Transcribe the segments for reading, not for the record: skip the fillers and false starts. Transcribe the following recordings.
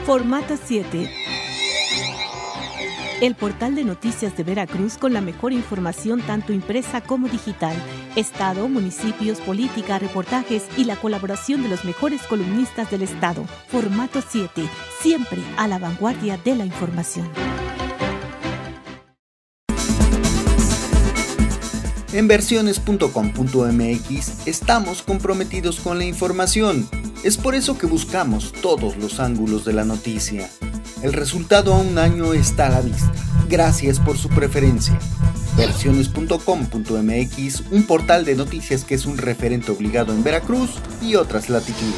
Formato 7. El portal de noticias de Veracruz con la mejor información tanto impresa como digital. Estado, municipios, política, reportajes y la colaboración de los mejores columnistas del Estado. Formato 7. Siempre a la vanguardia de la información. En versiones.com.mx estamos comprometidos con la información. Es por eso que buscamos todos los ángulos de la noticia. El resultado a un año está a la vista. Gracias por su preferencia. Versiones.com.mx, un portal de noticias que es un referente obligado en Veracruz y otras latitudes.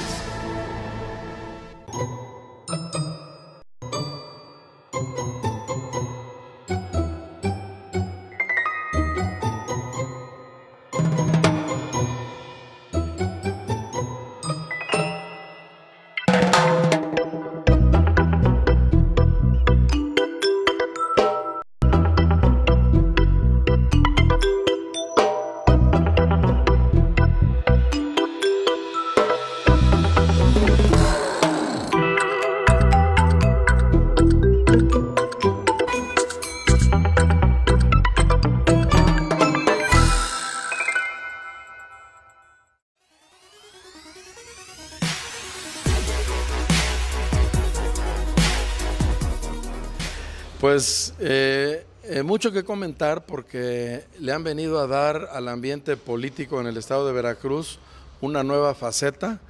Pues mucho que comentar porque le han venido a dar al ambiente político en el estado de Veracruz una nueva faceta.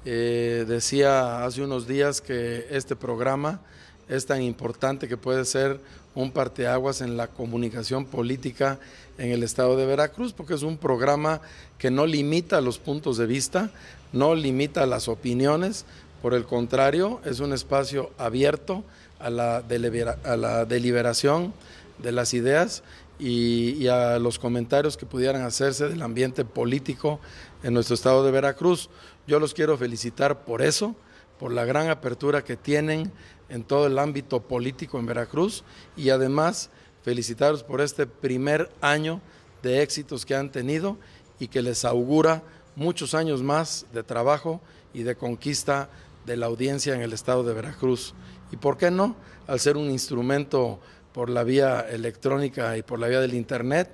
Decía hace unos días que este programa es tan importante que puede ser un parteaguas en la comunicación política en el estado de Veracruz, porque es un programa que no limita los puntos de vista, no limita las opiniones, por el contrario, es un espacio abierto a la deliberación de las ideas y a los comentarios que pudieran hacerse del ambiente político en nuestro estado de Veracruz. Yo los quiero felicitar por eso, por la gran apertura que tienen en todo el ámbito político en Veracruz y además felicitarlos por este primer año de éxitos que han tenido y que les augura muchos años más de trabajo y de conquista de la audiencia en el estado de Veracruz. Y por qué no, al ser un instrumento por la vía electrónica y por la vía del internet,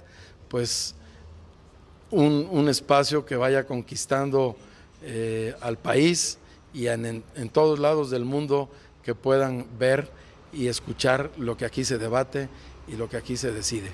pues un espacio que vaya conquistando al país y en todos lados del mundo que puedan ver y escuchar lo que aquí se debate y lo que aquí se decide.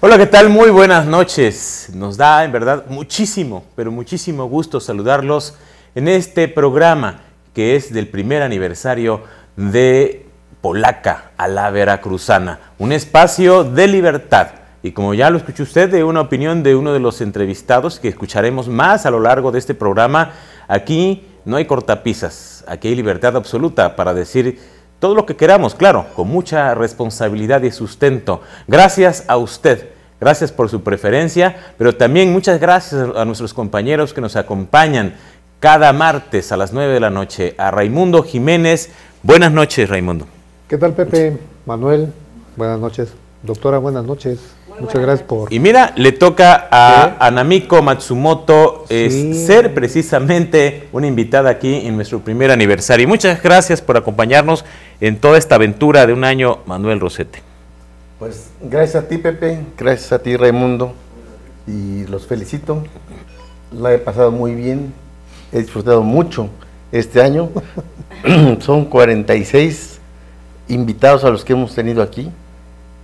Hola, ¿qué tal? Muy buenas noches. Nos da en verdad muchísimo, pero muchísimo gusto saludarlos en este programa que es del primer aniversario de Polaca a la Veracruzana, un espacio de libertad. Y como ya lo escuchó usted de una opinión de uno de los entrevistados que escucharemos más a lo largo de este programa, aquí no hay cortapisas, aquí hay libertad absoluta para decir todo lo que queramos, claro, con mucha responsabilidad y sustento. Gracias a usted, gracias por su preferencia, pero también muchas gracias a nuestros compañeros que nos acompañan cada martes a las 9 de la noche. A Raimundo Jiménez. Buenas noches, Raimundo. ¿Qué tal, Pepe? Manuel, buenas noches. Doctora, buenas noches. Muchas gracias por... Y mira, le toca a Anamiko Matsumoto ser precisamente una invitada aquí en nuestro primer aniversario. Muchas gracias por acompañarnos en toda esta aventura de un año, Manuel Rosete. Pues gracias a ti, Pepe, gracias a ti, Raimundo, y los felicito. La he pasado muy bien, he disfrutado mucho este año. Son 46 invitados a los que hemos tenido aquí,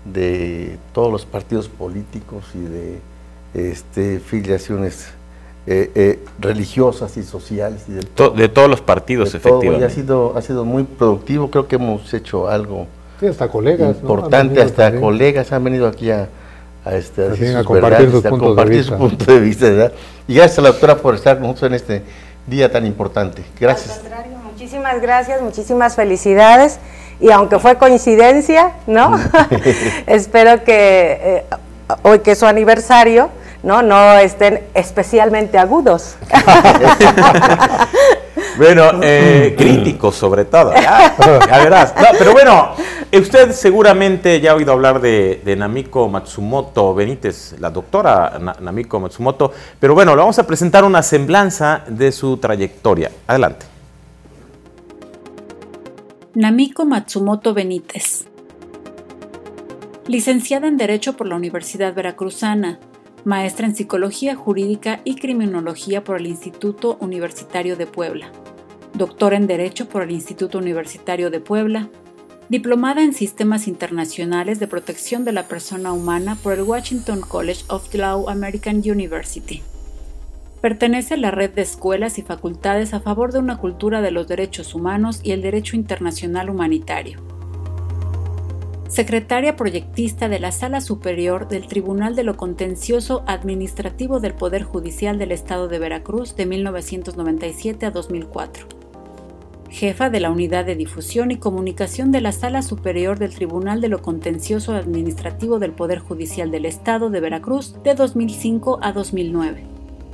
de todos los partidos políticos y de filiaciones religiosas y sociales. Y de todos los partidos, efectivamente. Todo, y ha sido muy productivo, creo que hemos hecho algo sí, hasta colegas, importante, ¿no? Hasta también. Colegas han venido aquí a compartir sus puntos de vista, ¿verdad? Y gracias a la doctora por estar con nosotros en este día tan importante. Gracias. Al contrario, muchísimas gracias, muchísimas felicidades. Y aunque fue coincidencia, ¿no? Espero que hoy que es su aniversario, no estén especialmente agudos. Bueno, críticos sobre todo, ya verás. No, pero bueno, usted seguramente ya ha oído hablar de Namiko Matsumoto Benítez, la doctora Namiko Matsumoto, pero bueno, le vamos a presentar una semblanza de su trayectoria. Adelante. Namiko Matsumoto Benítez. Licenciada en Derecho por la Universidad Veracruzana, maestra en Psicología Jurídica y Criminología por el Instituto Universitario de Puebla, doctora en Derecho por el Instituto Universitario de Puebla, diplomada en Sistemas Internacionales de Protección de la Persona Humana por el Washington College of Law American University. Pertenece a la red de escuelas y facultades a favor de una cultura de los derechos humanos y el derecho internacional humanitario. Secretaria proyectista de la Sala Superior del Tribunal de lo Contencioso Administrativo del Poder Judicial del Estado de Veracruz de 1997 a 2004. Jefa de la Unidad de Difusión y Comunicación de la Sala Superior del Tribunal de lo Contencioso Administrativo del Poder Judicial del Estado de Veracruz de 2005 a 2009.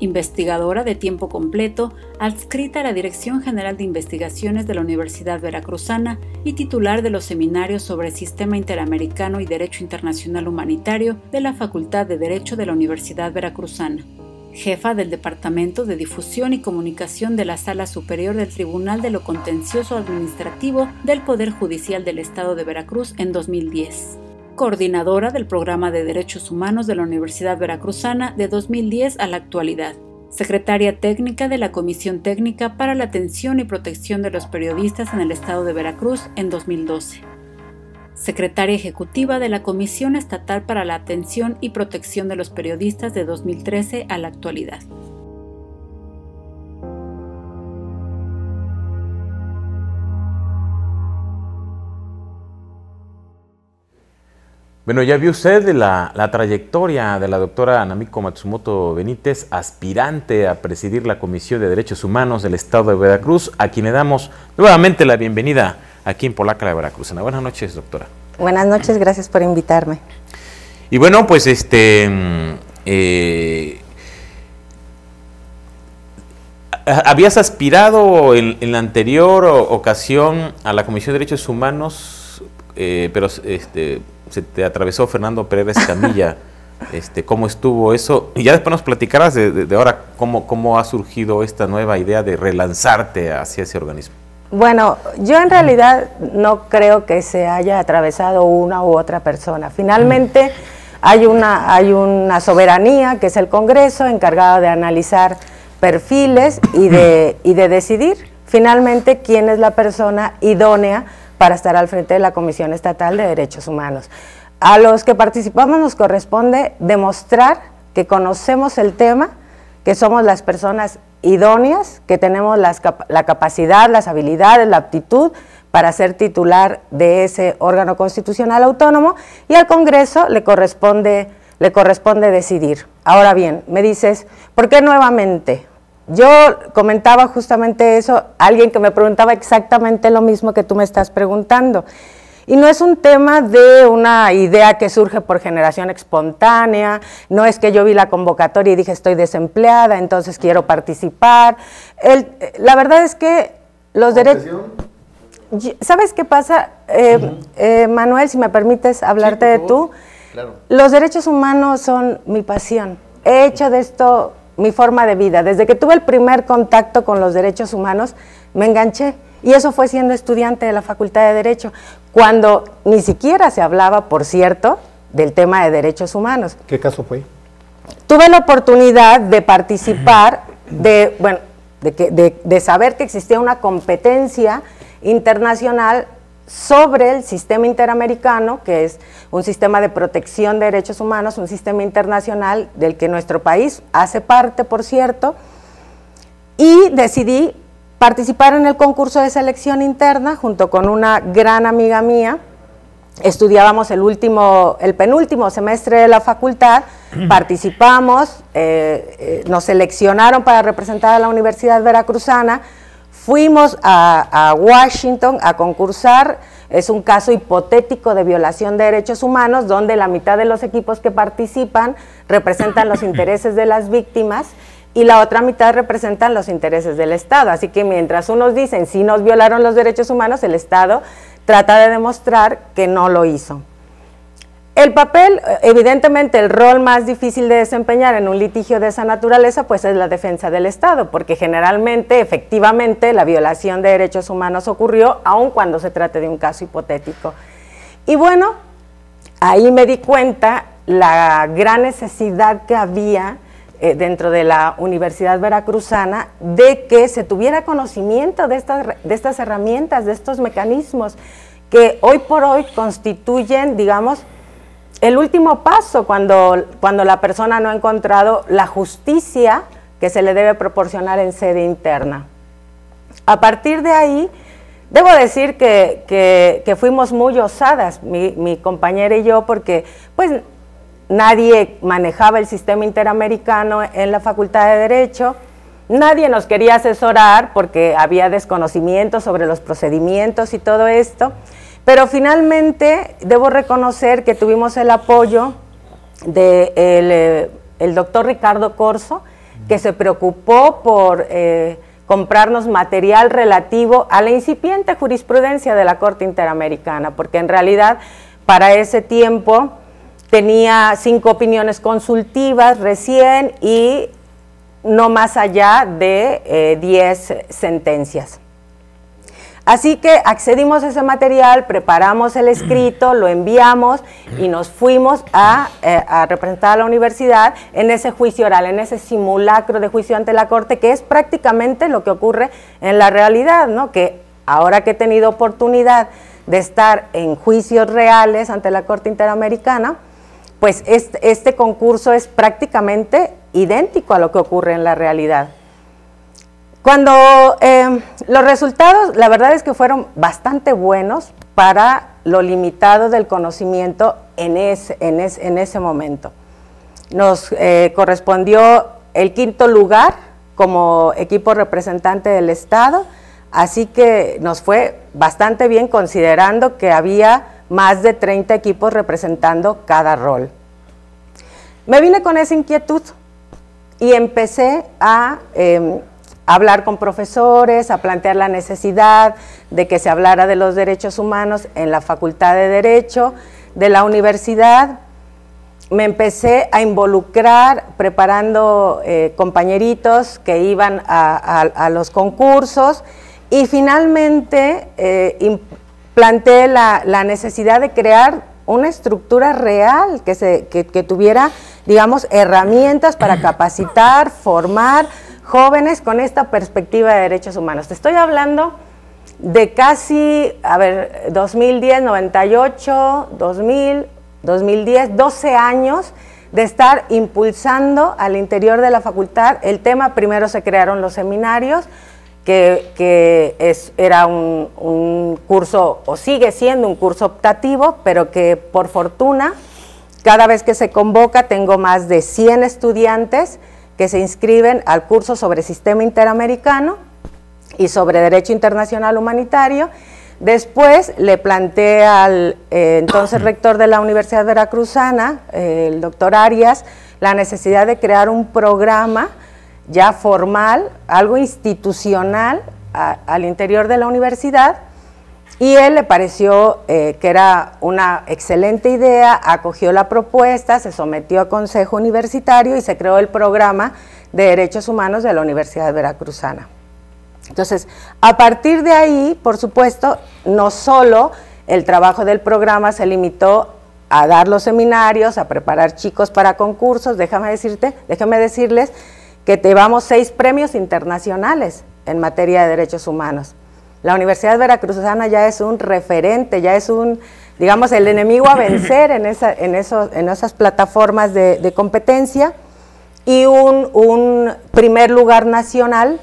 Investigadora de tiempo completo, adscrita a la Dirección General de Investigaciones de la Universidad Veracruzana y titular de los seminarios sobre Sistema Interamericano y Derecho Internacional Humanitario de la Facultad de Derecho de la Universidad Veracruzana. Jefa del Departamento de Difusión y Comunicación de la Sala Superior del Tribunal de lo Contencioso Administrativo del Poder Judicial del Estado de Veracruz en 2010. Coordinadora del Programa de Derechos Humanos de la Universidad Veracruzana de 2010 a la actualidad. Secretaria técnica de la Comisión Técnica para la Atención y Protección de los Periodistas en el Estado de Veracruz en 2012. Secretaria ejecutiva de la Comisión Estatal para la Atención y Protección de los Periodistas de 2013 a la actualidad. Bueno, ya vio usted la trayectoria de la doctora Namiko Matsumoto Benítez, aspirante a presidir la Comisión de Derechos Humanos del Estado de Veracruz, a quien le damos nuevamente la bienvenida aquí en Polaca, la Veracruzana. Buenas noches, doctora. Buenas noches, gracias por invitarme. Y bueno, pues ¿habías aspirado en la anterior ocasión a la Comisión de Derechos Humanos, pero se te atravesó Fernando Pereira Escamilla? ¿Cómo estuvo eso? Y ya después nos platicarás de ahora cómo ha surgido esta nueva idea de relanzarte hacia ese organismo. Bueno, yo en realidad no creo que se haya atravesado una u otra persona. Finalmente hay una soberanía, que es el Congreso, encargado de analizar perfiles y de decidir finalmente quién es la persona idónea para estar al frente de la Comisión Estatal de Derechos Humanos. A los que participamos nos corresponde demostrar que conocemos el tema, que somos las personas idóneas, que tenemos la capacidad, las habilidades, la aptitud para ser titular de ese órgano constitucional autónomo, y al Congreso le corresponde decidir. Ahora bien, me dices, ¿por qué nuevamente? Yo comentaba justamente eso, alguien que me preguntaba exactamente lo mismo que tú me estás preguntando. Y no es un tema de una idea que surge por generación espontánea, no es que yo vi la convocatoria y dije estoy desempleada, entonces quiero participar. La verdad es que los derechos... ¿Sabes qué pasa? Manuel, si me permites hablarte de tú. Claro. Los derechos humanos son mi pasión. He hecho de esto mi forma de vida. Desde que tuve el primer contacto con los derechos humanos, me enganché. Y eso fue siendo estudiante de la Facultad de Derecho, cuando ni siquiera se hablaba, por cierto, del tema de derechos humanos. ¿Qué caso fue? Tuve la oportunidad de participar, de saber que existía una competencia internacional sobre el sistema interamericano, que es un sistema de protección de derechos humanos, un sistema internacional del que nuestro país hace parte, por cierto, y decidí participar en el concurso de selección interna junto con una gran amiga mía. Estudiábamos el penúltimo semestre de la facultad, participamos, nos seleccionaron para representar a la Universidad Veracruzana, fuimos a Washington a concursar. Es un caso hipotético de violación de derechos humanos, donde la mitad de los equipos que participan representan los intereses de las víctimas y la otra mitad representan los intereses del Estado. Así que mientras unos dicen sí nos violaron los derechos humanos, el Estado trata de demostrar que no lo hizo. El papel, evidentemente el rol más difícil de desempeñar en un litigio de esa naturaleza, pues es la defensa del Estado, porque generalmente, efectivamente, la violación de derechos humanos ocurrió, aun cuando se trate de un caso hipotético. Y bueno, ahí me di cuenta la gran necesidad que había dentro de la Universidad Veracruzana de que se tuviera conocimiento de estas herramientas, de estos mecanismos que hoy por hoy constituyen, digamos, el último paso cuando la persona no ha encontrado la justicia que se le debe proporcionar en sede interna. A partir de ahí, debo decir que fuimos muy osadas, mi compañera y yo, porque pues nadie manejaba el sistema interamericano en la Facultad de Derecho, nadie nos quería asesorar porque había desconocimiento sobre los procedimientos y todo esto, pero finalmente debo reconocer que tuvimos el apoyo del doctor Ricardo Corso, que se preocupó por comprarnos material relativo a la incipiente jurisprudencia de la Corte Interamericana, porque en realidad para ese tiempo tenía 5 opiniones consultivas recién y no más allá de 10 sentencias. Así que accedimos a ese material, preparamos el escrito, lo enviamos y nos fuimos a representar a la universidad en ese juicio oral, en ese simulacro de juicio ante la Corte, que es prácticamente lo que ocurre en la realidad, ¿no? Que ahora que he tenido oportunidad de estar en juicios reales ante la Corte Interamericana, pues este concurso es prácticamente idéntico a lo que ocurre en la realidad. Cuando los resultados, la verdad es que fueron bastante buenos para lo limitado del conocimiento en ese momento. Nos correspondió el 5º lugar como equipo representante del Estado, así que nos fue bastante bien considerando que había más de 30 equipos representando cada rol. Me vine con esa inquietud y empecé a hablar con profesores, a plantear la necesidad de que se hablara de los derechos humanos en la Facultad de Derecho de la universidad. Me empecé a involucrar preparando compañeritos que iban a los concursos y finalmente planteé la necesidad de crear una estructura real que tuviera, digamos, herramientas para capacitar, formar jóvenes con esta perspectiva de derechos humanos. Te estoy hablando de casi, 2010, 98, 2000, 2010, 12 años de estar impulsando al interior de la facultad el tema. Primero se crearon los seminarios, era un curso, o sigue siendo un curso optativo, pero que por fortuna, cada vez que se convoca, tengo más de 100 estudiantes que se inscriben al curso sobre Sistema Interamericano y sobre Derecho Internacional Humanitario. Después le planteé al entonces rector de la Universidad Veracruzana, el doctor Arias, la necesidad de crear un programa ya formal, algo institucional al interior de la universidad, y él le pareció que era una excelente idea, acogió la propuesta, se sometió a consejo universitario y se creó el programa de Derechos Humanos de la Universidad Veracruzana. Entonces, a partir de ahí, por supuesto, no solo el trabajo del programa se limitó a dar los seminarios, a preparar chicos para concursos. Déjame decirles que llevamos 6 premios internacionales en materia de derechos humanos. La Universidad Veracruzana ya es un referente, ya es digamos, el enemigo a vencer en esas plataformas de competencia, y un primer lugar nacional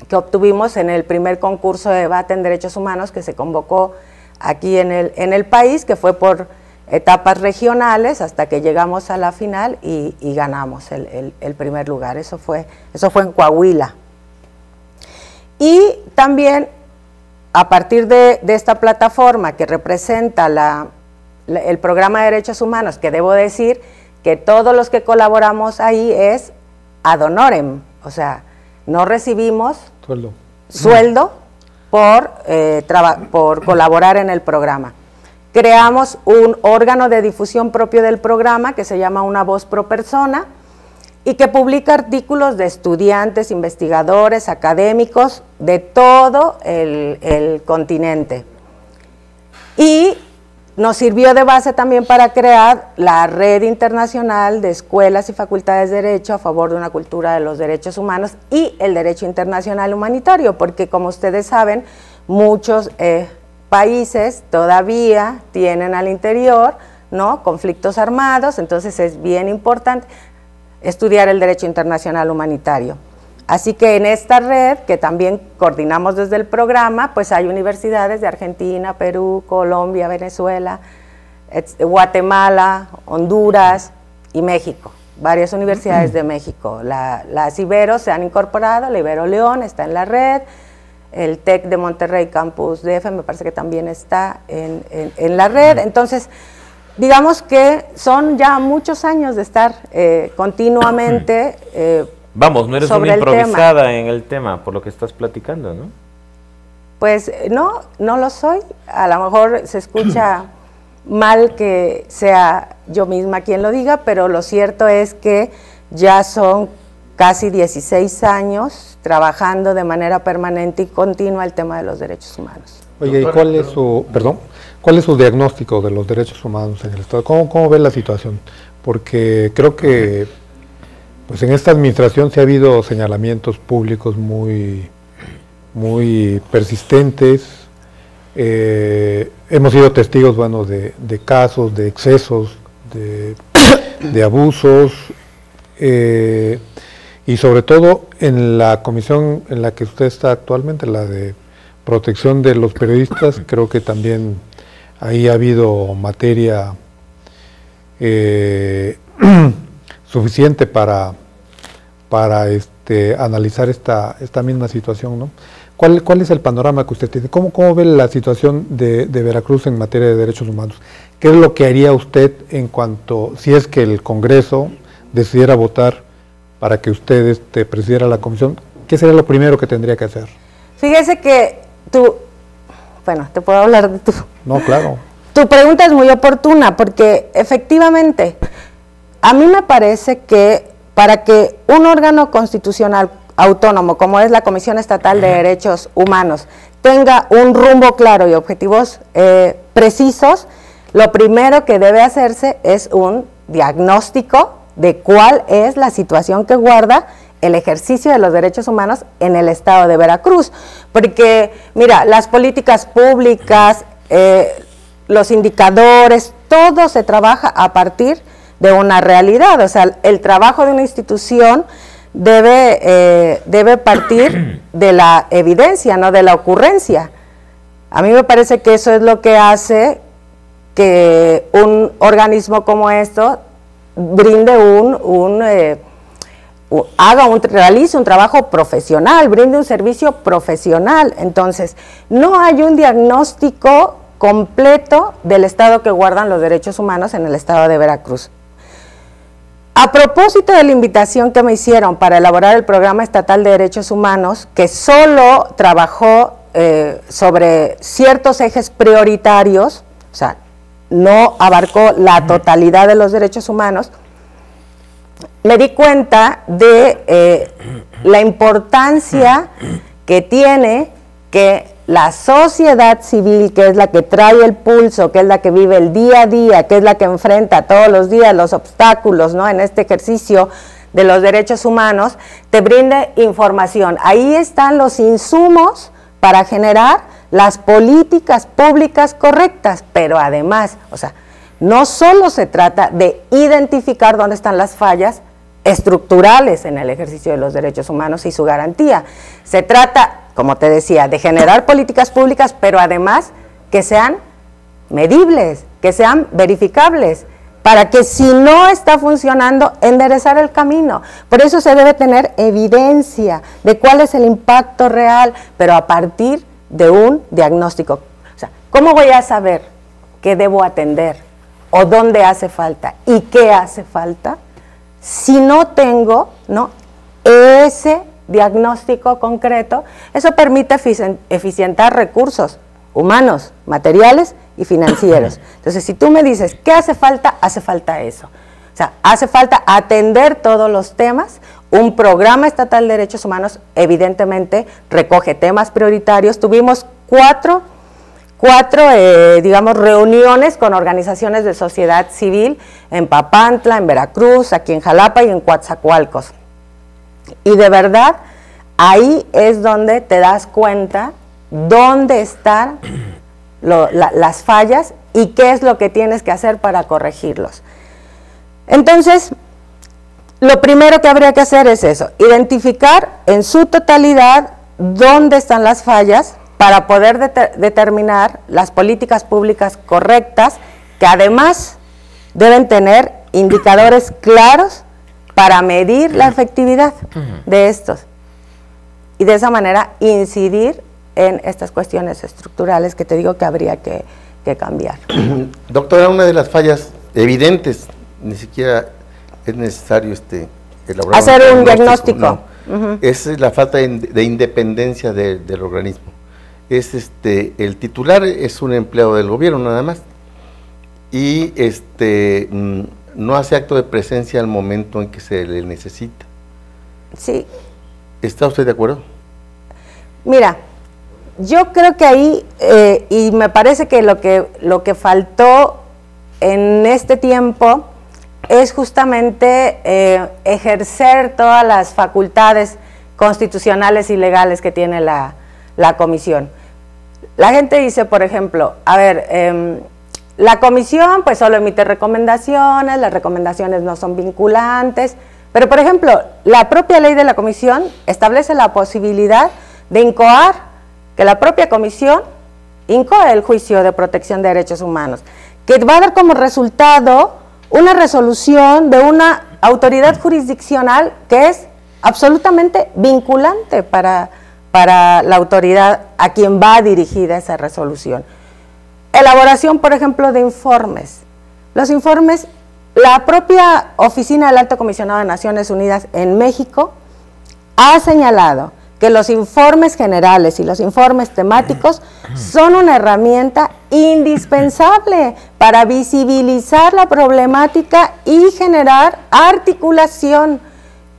que obtuvimos en el primer concurso de debate en derechos humanos que se convocó aquí en el país, que fue por etapas regionales hasta que llegamos a la final y ganamos el primer lugar. Eso fue en Coahuila. Y también, a partir de esta plataforma que representa el programa de derechos humanos, que debo decir que todos los que colaboramos ahí es ad honorem, o sea, no recibimos sueldo por colaborar en el programa. Creamos un órgano de difusión propio del programa que se llama Una Voz Pro Persona y que publica artículos de estudiantes, investigadores, académicos de todo el continente. Y nos sirvió de base también para crear la Red Internacional de Escuelas y Facultades de Derecho a favor de una cultura de los derechos humanos y el derecho internacional humanitario, porque como ustedes saben, muchos países todavía tienen al interior, ¿no?, conflictos armados, entonces es bien importante estudiar el derecho internacional humanitario. Así que en esta red, que también coordinamos desde el programa, pues hay universidades de Argentina, Perú, Colombia, Venezuela, Guatemala, Honduras y México, varias universidades de México. Las Ibero se han incorporado, la Ibero León está en la red, el TEC de Monterrey Campus DF me parece que también está en la red. Entonces, digamos que son ya muchos años de estar continuamente vamos, no eres una improvisada en el tema, por lo que estás platicando, ¿no? Pues no lo soy. A lo mejor se escucha mal que sea yo misma quien lo diga, pero lo cierto es que ya son casi 16 años trabajando de manera permanente y continua el tema de los derechos humanos. Oye, ¿y cuál es su diagnóstico de los derechos humanos en el Estado? ¿Cómo ve la situación? Porque creo que pues en esta administración sí ha habido señalamientos públicos muy persistentes. Hemos sido testigos, bueno, de casos, de excesos, de abusos, y sobre todo en la comisión en la que usted está actualmente, la de protección de los periodistas, creo que también ahí ha habido materia suficiente para analizar esta misma situación, ¿no? ¿Cuál es el panorama que usted tiene? ¿Cómo ve la situación de Veracruz en materia de derechos humanos? ¿Qué es lo que haría usted en cuanto, si es que el Congreso decidiera votar para que usted presidiera la comisión? ¿Qué sería lo primero que tendría que hacer? Fíjese que te puedo hablar de No, claro. Tu pregunta es muy oportuna porque efectivamente a mí me parece que para que un órgano constitucional autónomo como es la Comisión Estatal de Derechos Humanos tenga un rumbo claro y objetivos precisos, lo primero que debe hacerse es un diagnóstico de cuál es la situación que guarda el ejercicio de los derechos humanos en el estado de Veracruz, porque mira, las políticas públicas, los indicadores, todo se trabaja a partir de una realidad, o sea, el trabajo de una institución debe partir de la evidencia, no de la ocurrencia. A mí me parece que eso es lo que hace que un organismo como esto brinde realice un trabajo profesional, brinde un servicio profesional. Entonces, no hay un diagnóstico completo del estado que guardan los derechos humanos en el estado de Veracruz. A propósito de la invitación que me hicieron para elaborar el Programa Estatal de Derechos Humanos, que solo trabajó sobre ciertos ejes prioritarios, o sea, no abarcó la totalidad de los derechos humanos, me di cuenta de la importancia que tiene que la sociedad civil, que es la que trae el pulso, que es la que vive el día a día, que es la que enfrenta todos los días los obstáculos, ¿no?, en este ejercicio de los derechos humanos, te brinde información. Ahí están los insumos para generar las políticas públicas correctas, pero además, o sea, no solo se trata de identificar dónde están las fallas estructurales en el ejercicio de los derechos humanos y su garantía, se trata, como te decía, de generar políticas públicas, pero además que sean medibles, que sean verificables, para que si no está funcionando, enderezar el camino. Por eso se debe tener evidencia de cuál es el impacto real, pero a partir de un diagnóstico. O sea, ¿cómo voy a saber qué debo atender o dónde hace falta y qué hace falta si no tengo, ¿no?, ese diagnóstico concreto, eso permite eficientar recursos humanos, materiales y financieros. Entonces, si tú me dices, ¿qué hace falta? Hace falta eso. O sea, hace falta atender todos los temas. Un programa estatal de derechos humanos evidentemente recoge temas prioritarios. Tuvimos cuatro digamos, reuniones con organizaciones de sociedad civil en Papantla, en Veracruz, aquí en Jalapa y en Coatzacoalcos. Y de verdad, ahí es donde te das cuenta dónde están las fallas y qué es lo que tienes que hacer para corregirlos. Entonces, lo primero que habría que hacer es eso, identificar en su totalidad dónde están las fallas para poder determinar las políticas públicas correctas, que además deben tener indicadores claros para medir la efectividad de estos y de esa manera incidir en estas cuestiones estructurales que te digo que habría que cambiar. Doctora, una de las fallas evidentes, ni siquiera es necesario elaborar hacer un diagnóstico. No. Es la falta de independencia del organismo. Es el titular es un empleado del gobierno nada más y no hace acto de presencia al momento en que se le necesita. Sí. ¿Está usted de acuerdo? Mira, yo creo que ahí, y me parece que lo que faltó en este tiempo es justamente ejercer todas las facultades constitucionales y legales que tiene la comisión. La gente dice, por ejemplo, a ver, la comisión pues solo emite recomendaciones, las recomendaciones no son vinculantes, pero por ejemplo, la propia ley de la comisión establece la posibilidad de incoar, que la propia comisión incoe el juicio de protección de derechos humanos, que va a dar como resultado una resolución de una autoridad jurisdiccional que es absolutamente vinculante para la autoridad a quien va dirigida esa resolución. Elaboración, por ejemplo, de informes. Los informes, la propia Oficina del Alto Comisionado de Naciones Unidas en México ha señalado que los informes generales y los informes temáticos son una herramienta indispensable para visibilizar la problemática y generar articulación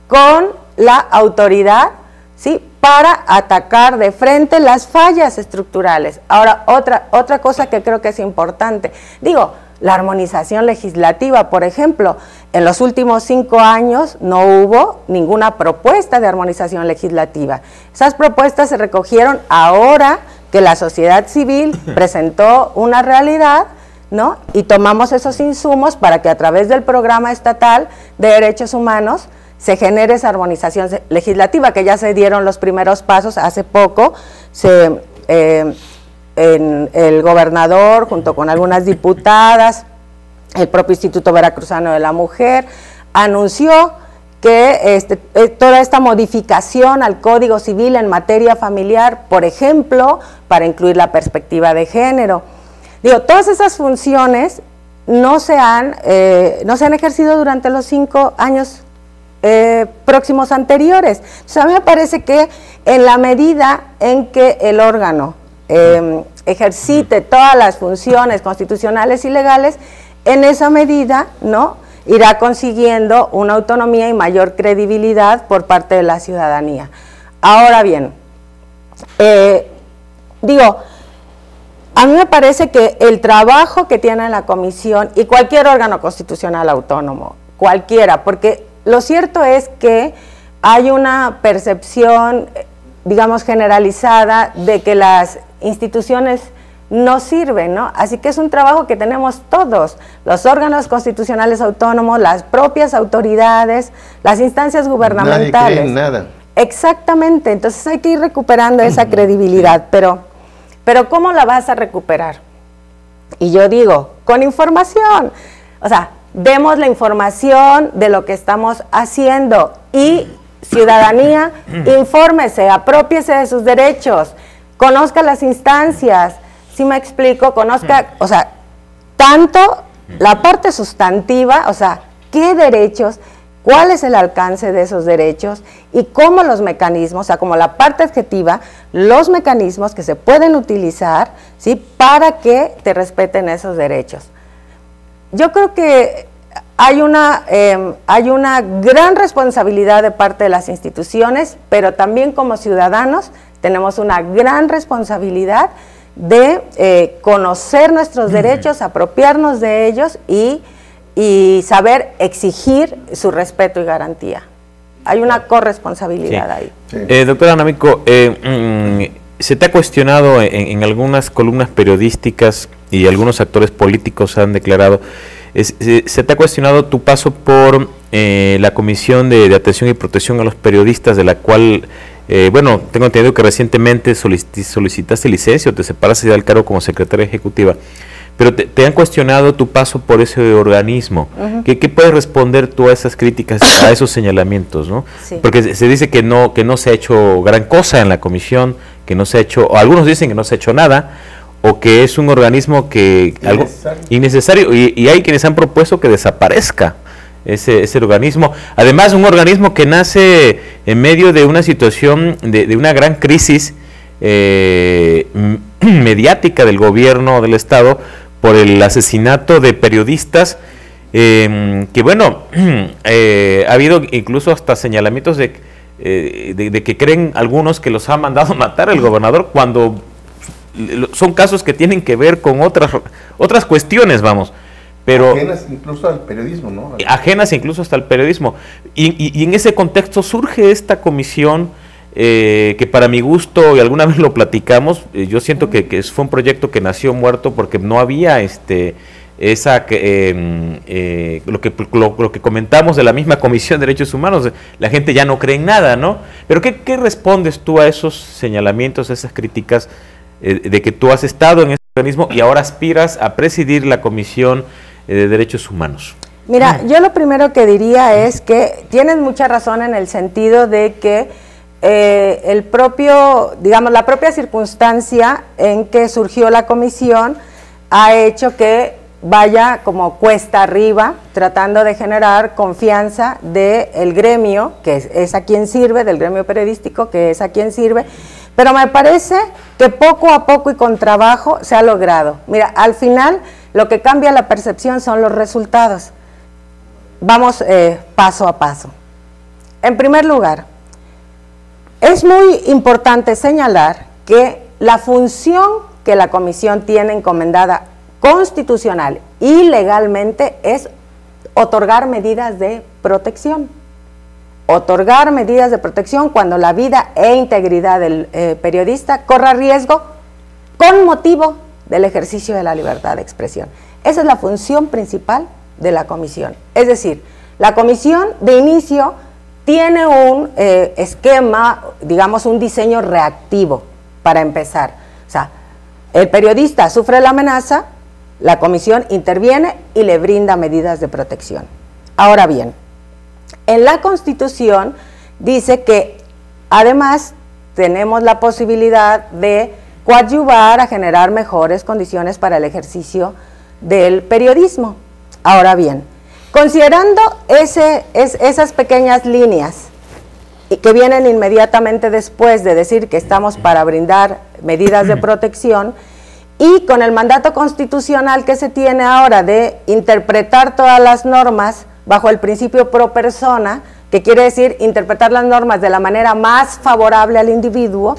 con la autoridad, ¿sí?, para atacar de frente las fallas estructurales. Ahora, otra cosa que creo que es importante, digo, la armonización legislativa, por ejemplo, en los últimos 5 años no hubo ninguna propuesta de armonización legislativa. Esas propuestas se recogieron ahora que la sociedad civil presentó una realidad, ¿no?, y tomamos esos insumos para que a través del Programa Estatal de Derechos Humanos se genere esa armonización legislativa, que ya se dieron los primeros pasos hace poco. El gobernador, junto con algunas diputadas, el propio Instituto Veracruzano de la Mujer, anunció que toda esta modificación al Código Civil en materia familiar, por ejemplo, para incluir la perspectiva de género. Digo, todas esas funciones no se han ejercido durante los 5 años próximos anteriores. Entonces, a mí me parece que en la medida en que el órgano ejercite todas las funciones constitucionales y legales, en esa medida, ¿no?, irá consiguiendo una autonomía y mayor credibilidad por parte de la ciudadanía. Ahora bien, digo, a mí me parece que el trabajo que tiene la comisión y cualquier órgano constitucional autónomo, cualquiera, porque lo cierto es que hay una percepción, digamos, generalizada de que las instituciones no sirven, ¿no? Así que es un trabajo que tenemos todos, los órganos constitucionales autónomos, las propias autoridades, las instancias gubernamentales. Nadie cree en nada. Exactamente, entonces hay que ir recuperando esa credibilidad, pero ¿cómo la vas a recuperar? Y yo digo, con información, o sea, demos la información de lo que estamos haciendo y ciudadanía, infórmese, apropiese de sus derechos, conozca las instancias, ¿sí me explico? Conozca, o sea, tanto la parte sustantiva, o sea, qué derechos, cuál es el alcance de esos derechos y cómo los mecanismos, o sea, como la parte adjetiva, los mecanismos que se pueden utilizar, ¿sí?, para que te respeten esos derechos. Yo creo que hay una gran responsabilidad de parte de las instituciones, pero también como ciudadanos tenemos una gran responsabilidad de conocer nuestros derechos, apropiarnos de ellos y saber exigir su respeto y garantía. Hay una corresponsabilidad ahí. Sí. Doctora Anamico, se te ha cuestionado en algunas columnas periodísticas y algunos actores políticos han declarado, se te ha cuestionado tu paso por la Comisión de Atención y Protección a los Periodistas, de la cual, bueno, tengo entendido que recientemente solicitaste licencia o te separaste del cargo como secretaria ejecutiva. Pero te han cuestionado tu paso por ese organismo. ¿Qué puedes responder tú a esas críticas, a esos señalamientos, ¿no? Sí. Porque se dice que no se ha hecho gran cosa en la comisión, que no se ha hecho, o algunos dicen que no se ha hecho nada, o que es un organismo que innecesario, y hay quienes han propuesto que desaparezca ese organismo. Además, un organismo que nace en medio de una situación de una gran crisis mediática del gobierno del Estado, por el asesinato de periodistas, que bueno, ha habido incluso hasta señalamientos de que creen algunos que los ha mandado matar el gobernador, cuando son casos que tienen que ver con otras cuestiones, vamos. Pero ajenas incluso al periodismo, ¿no? Ajenas incluso hasta al periodismo. Y en ese contexto surge esta comisión, que para mi gusto, y alguna vez lo platicamos, yo siento que fue un proyecto que nació muerto porque no había lo que comentamos de la misma Comisión de Derechos Humanos. La gente ya no cree en nada, ¿no? Pero ¿qué respondes tú a esos señalamientos, a esas críticas de que tú has estado en ese organismo y ahora aspiras a presidir la Comisión de Derechos Humanos? Mira, yo lo primero que diría es que tienes mucha razón en el sentido de que la propia circunstancia en que surgió la comisión ha hecho que vaya como cuesta arriba, tratando de generar confianza del gremio, que es a quien sirve, del gremio periodístico, que es a quien sirve, pero me parece que poco a poco y con trabajo se ha logrado. Mira, al final lo que cambia la percepción son los resultados. Vamos paso a paso. En primer lugar, es muy importante señalar que la función que la comisión tiene encomendada constitucional y legalmente es otorgar medidas de protección. Otorgar medidas de protección cuando la vida e integridad del periodista corra riesgo con motivo del ejercicio de la libertad de expresión. Esa es la función principal de la comisión. Es decir, la comisión de inicio tiene un esquema, digamos un diseño reactivo para empezar. O sea, el periodista sufre la amenaza, la comisión interviene y le brinda medidas de protección. Ahora bien, en la Constitución dice que además tenemos la posibilidad de coadyuvar a generar mejores condiciones para el ejercicio del periodismo. Ahora bien, considerando esas pequeñas líneas que vienen inmediatamente después de decir que estamos para brindar medidas de protección y con el mandato constitucional que se tiene ahora de interpretar todas las normas bajo el principio pro persona, que quiere decir interpretar las normas de la manera más favorable al individuo,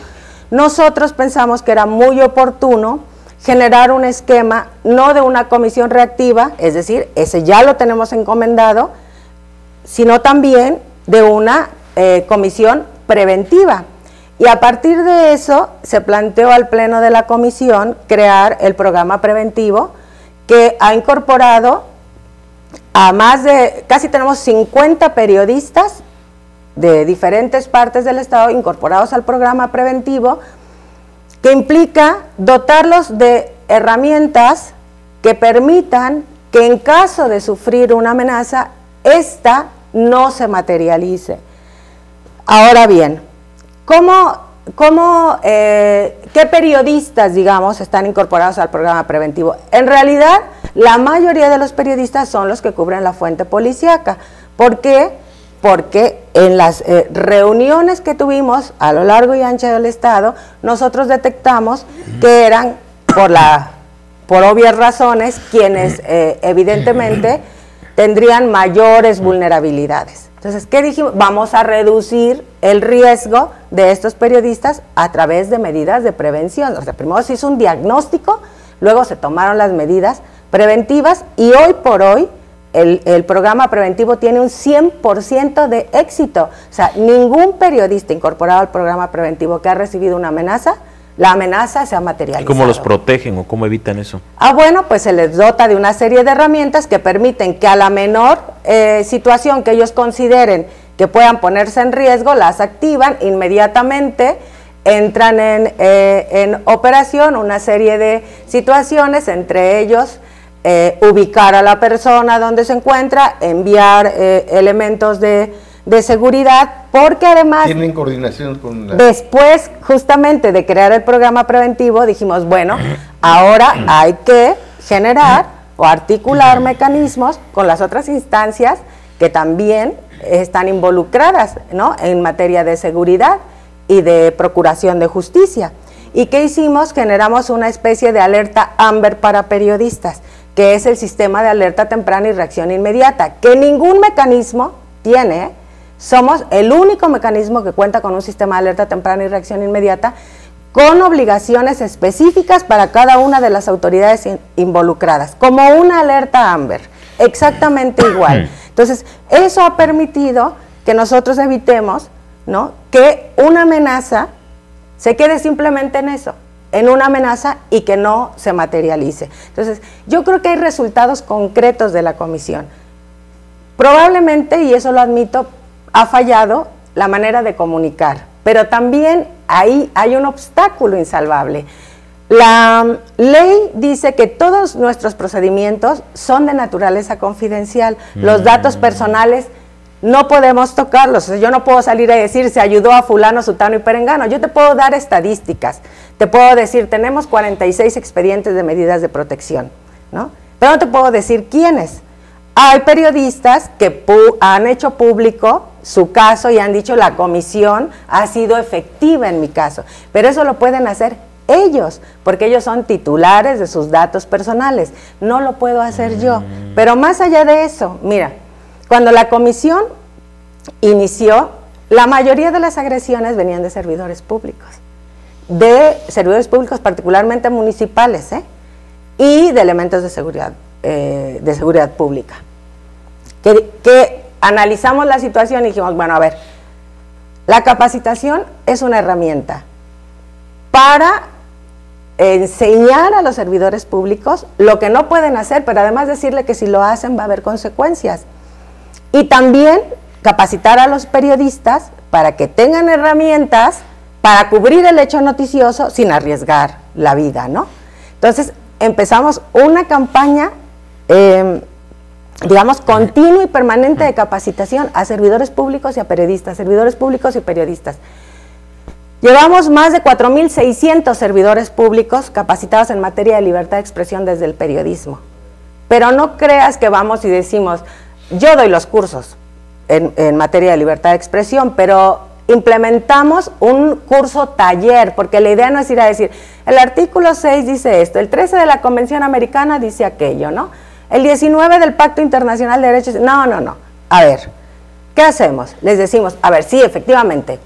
nosotros pensamos que era muy oportuno generar un esquema, no de una comisión reactiva, es decir, ese ya lo tenemos encomendado, sino también de una comisión preventiva. Y a partir de eso se planteó al pleno de la comisión crear el programa preventivo, que ha incorporado a más de, casi tenemos 50 periodistas de diferentes partes del estado incorporados al programa preventivo, que implica dotarlos de herramientas que permitan que en caso de sufrir una amenaza, esta no se materialice. Ahora bien, ¿qué periodistas, digamos, están incorporados al programa preventivo? En realidad, la mayoría de los periodistas son los que cubren la fuente policíaca, porque porque en las reuniones que tuvimos a lo largo y ancho del estado, nosotros detectamos que eran, por obvias razones, quienes evidentemente tendrían mayores vulnerabilidades. Entonces, ¿qué dijimos? Vamos a reducir el riesgo de estos periodistas a través de medidas de prevención. O sea, primero se hizo un diagnóstico, luego se tomaron las medidas preventivas y hoy por hoy el programa preventivo tiene un 100% de éxito. O sea, ningún periodista incorporado al programa preventivo que ha recibido una amenaza, la amenaza se ha materializado. ¿Cómo los protegen o cómo evitan eso? Bueno, pues se les dota de una serie de herramientas que permiten que a la menor situación que ellos consideren que puedan ponerse en riesgo, las activan inmediatamente, entran en operación una serie de situaciones, entre ellos ubicar a la persona donde se encuentra, enviar elementos de seguridad, porque además tienen coordinación con la... Después justamente de crear el programa preventivo dijimos, bueno, ahora hay que generar o articular mecanismos con las otras instancias que también están involucradas, ¿no?, en materia de seguridad y de procuración de justicia. ¿Y qué hicimos? Generamos una especie de alerta AMBER para periodistas, que es el sistema de alerta temprana y reacción inmediata, que ningún mecanismo tiene. Somos el único mecanismo que cuenta con un sistema de alerta temprana y reacción inmediata con obligaciones específicas para cada una de las autoridades involucradas, como una alerta AMBER, exactamente igual. Entonces, eso ha permitido que nosotros evitemos, ¿no?, que una amenaza se quede simplemente en eso, en una amenaza, y que no se materialice. Entonces, yo creo que hay resultados concretos de la comisión. Probablemente, y eso lo admito, ha fallado la manera de comunicar, pero también ahí hay un obstáculo insalvable. La ley dice que todos nuestros procedimientos son de naturaleza confidencial. Los datos personales no podemos tocarlos. O sea, yo no puedo salir a decir se ayudó a fulano, sutano y perengano. Yo te puedo dar estadísticas, te puedo decir tenemos 46 expedientes de medidas de protección, ¿no? Pero no te puedo decir quiénes. Hay periodistas que han hecho público su caso y han dicho la comisión ha sido efectiva en mi caso, pero eso lo pueden hacer ellos, porque ellos son titulares de sus datos personales, no lo puedo hacer yo. Pero más allá de eso, mira, cuando la comisión inició, la mayoría de las agresiones venían de servidores públicos particularmente municipales, y de elementos de seguridad pública, que analizamos la situación y dijimos, bueno, a ver, la capacitación es una herramienta para enseñar a los servidores públicos lo que no pueden hacer, pero además decirle que si lo hacen va a haber consecuencias. Y también capacitar a los periodistas para que tengan herramientas para cubrir el hecho noticioso sin arriesgar la vida, ¿no? Entonces empezamos una campaña, digamos, continua y permanente de capacitación a servidores públicos y a periodistas, servidores públicos y periodistas. Llevamos más de 4.600 servidores públicos capacitados en materia de libertad de expresión desde el periodismo. Pero no creas que vamos y decimos, yo doy los cursos en materia de libertad de expresión, pero implementamos un curso taller, porque la idea no es ir a decir, el artículo 6 dice esto, el 13 de la Convención Americana dice aquello, ¿no? El 19 del Pacto Internacional de Derechos... No. A ver, ¿qué hacemos? Les decimos, a ver, sí, efectivamente,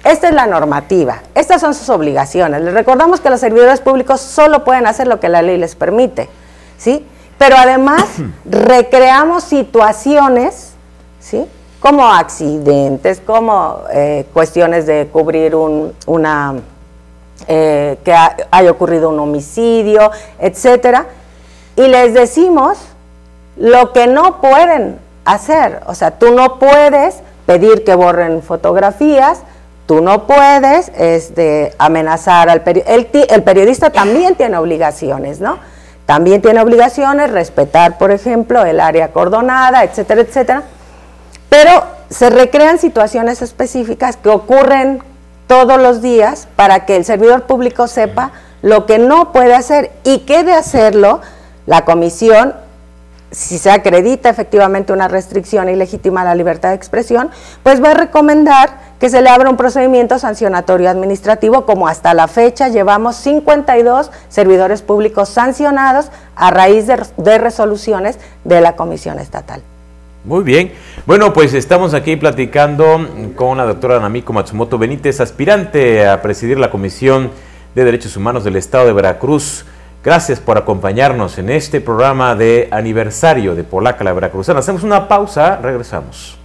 esta es la normativa, estas son sus obligaciones. Les recordamos que los servidores públicos solo pueden hacer lo que la ley les permite, ¿sí? Pero además recreamos situaciones, ¿sí?, como accidentes, como cuestiones de cubrir que haya ocurrido un homicidio, etcétera, y les decimos lo que no pueden hacer. O sea, tú no puedes pedir que borren fotografías, tú no puedes amenazar al periodista. El periodista también tiene obligaciones, ¿no? También tiene obligaciones, respetar, por ejemplo, el área acordonada, etcétera, etcétera. Pero se recrean situaciones específicas que ocurren todos los días para que el servidor público sepa lo que no puede hacer, y que de hacerlo la comisión si se acredita efectivamente una restricción ilegítima a la libertad de expresión, pues va a recomendar que se le abra un procedimiento sancionatorio administrativo, como hasta la fecha llevamos 52 servidores públicos sancionados a raíz de resoluciones de la Comisión Estatal. Muy bien. Bueno, pues estamos aquí platicando con la doctora Namiko Matsumoto Benítez, aspirante a presidir la Comisión de Derechos Humanos del Estado de Veracruz. Gracias por acompañarnos en este programa de aniversario de Polaca la Veracruzana. Hacemos una pausa, regresamos.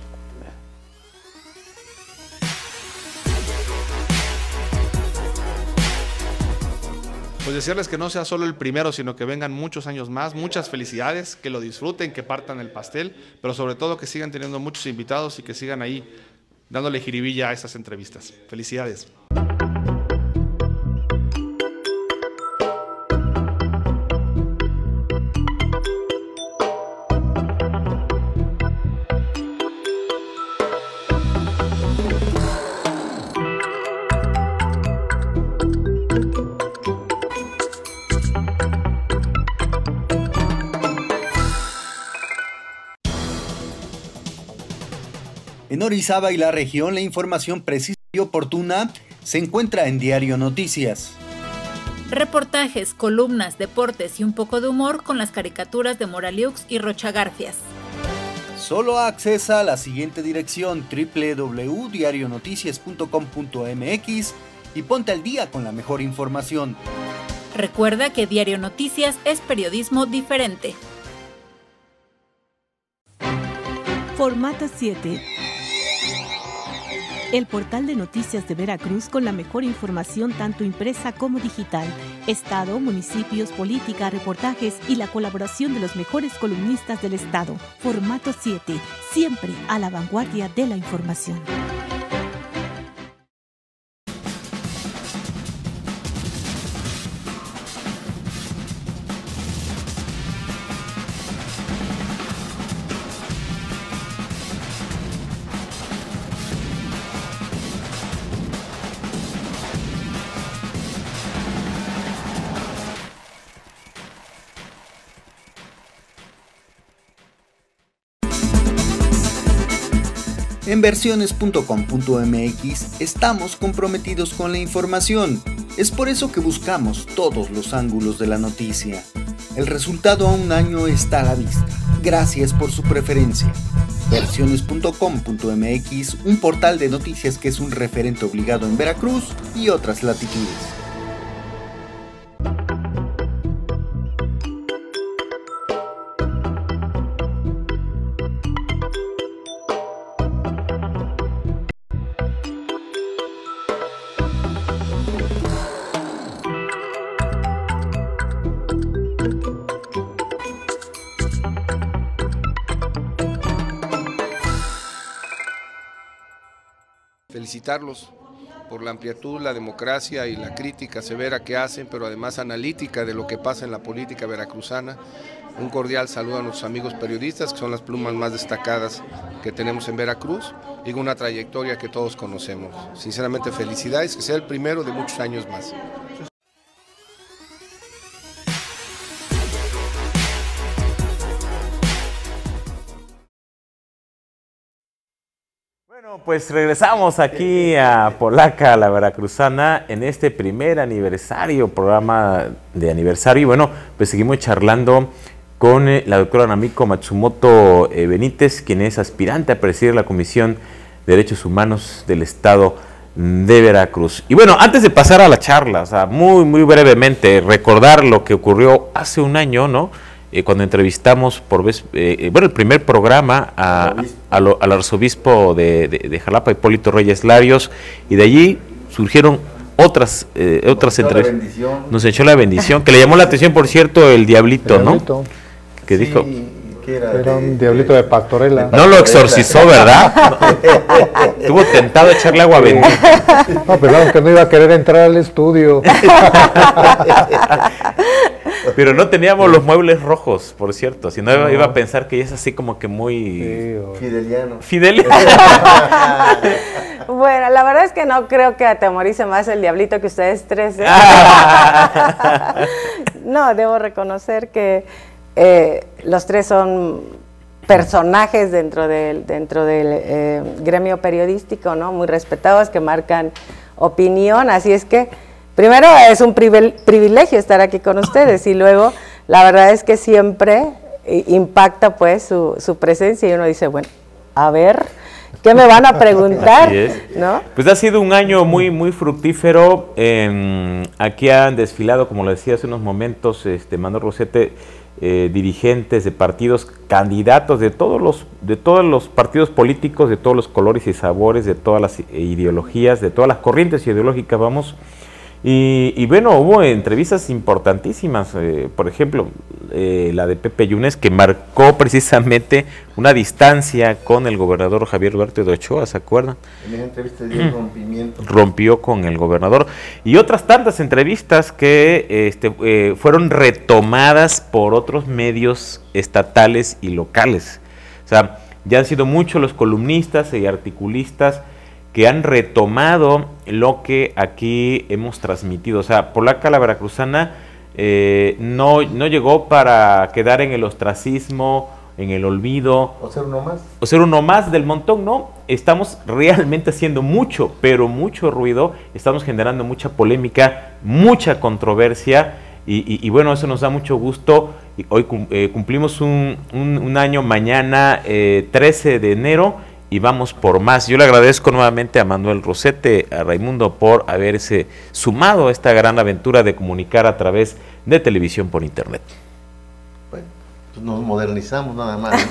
Pues decirles que no sea solo el primero, sino que vengan muchos años más, muchas felicidades, que lo disfruten, que partan el pastel, pero sobre todo que sigan teniendo muchos invitados y que sigan ahí dándole jiribilla a estas entrevistas. Felicidades. En Orizaba y la región, la información precisa y oportuna se encuentra en Diario Noticias. Reportajes, columnas, deportes y un poco de humor con las caricaturas de Moraliux y Rocha Garfias. Solo accesa a la siguiente dirección: www.diarionoticias.com.mx y ponte al día con la mejor información. Recuerda que Diario Noticias es periodismo diferente. Formato 7. El portal de noticias de Veracruz con la mejor información tanto impresa como digital. Estado, municipios, política, reportajes y la colaboración de los mejores columnistas del Estado. Formato 7. Siempre a la vanguardia de la información. En versiones.com.mx estamos comprometidos con la información. Es por eso que buscamos todos los ángulos de la noticia. El resultado a un año está a la vista. Gracias por su preferencia. Versiones.com.mx, un portal de noticias que es un referente obligado en Veracruz y otras latitudes. Felicitarlos por la amplitud, la democracia y la crítica severa que hacen, pero además analítica de lo que pasa en la política veracruzana. Un cordial saludo a nuestros amigos periodistas, que son las plumas más destacadas que tenemos en Veracruz, y una trayectoria que todos conocemos. Sinceramente, felicidades, que sea el primero de muchos años más. Bueno, pues regresamos aquí a Polaca, la Veracruzana, en este primer aniversario, programa de aniversario. Y bueno, pues seguimos charlando con la doctora Namiko Matsumoto Benítez, quien es aspirante a presidir la Comisión de Derechos Humanos del Estado de Veracruz. Y bueno, antes de pasar a la charla, o sea, muy brevemente, recordar lo que ocurrió hace un año, ¿no? Cuando entrevistamos por vez, bueno, el primer programa al arzobispo de Jalapa, Hipólito Reyes Larios, y de allí surgieron otras entrevistas. Nos echó la bendición, que le llamó la atención, por cierto, el Diablito, ¿no? Que sí, dijo que era un diablito de pastorela. No lo exorcizó, ¿verdad? Estuvo tentado a echarle agua bendita. No, pero que no iba a querer entrar al estudio. Pero no teníamos los muebles rojos, por cierto, si no iba a pensar que es así como que muy... Fideliano. Bueno, la verdad es que no creo que atemorice más el diablito que ustedes tres, ¿eh? No, debo reconocer que los tres son personajes dentro del gremio periodístico, ¿no? Muy respetados, que marcan opinión, así es que primero es un privilegio estar aquí con ustedes y luego la verdad es que siempre impacta pues su presencia y uno dice, bueno, a ver, ¿qué me van a preguntar? Así es. ¿No? Pues ha sido un año muy fructífero. Aquí han desfilado, como lo decía hace unos momentos, Manuel Rosete, dirigentes de partidos, candidatos de todos los partidos políticos, de todos los colores y sabores, de todas las ideologías, de todas las corrientes ideológicas, vamos. Y bueno, hubo entrevistas importantísimas, por ejemplo, la de Pepe Yunes, que marcó precisamente una distancia con el gobernador Javier Duarte de Ochoa, ¿se acuerdan? En la entrevista de rompimiento. Rompió con el gobernador. Y otras tantas entrevistas que fueron retomadas por otros medios estatales y locales. O sea, ya han sido muchos los columnistas y articulistas que han retomado lo que aquí hemos transmitido. O sea, Polaca la Veracruzana no llegó para quedar en el ostracismo, en el olvido. ¿O ser uno más? O ser uno más del montón, no. Estamos realmente haciendo mucho, pero mucho ruido. Estamos generando mucha polémica, mucha controversia. Y bueno, eso nos da mucho gusto. Y hoy cumplimos un año mañana, 13 de enero. Y vamos por más. Yo le agradezco nuevamente a Manuel Rosete, a Raimundo, por haberse sumado a esta gran aventura de comunicar a través de televisión por internet. Bueno, pues nos modernizamos nada más.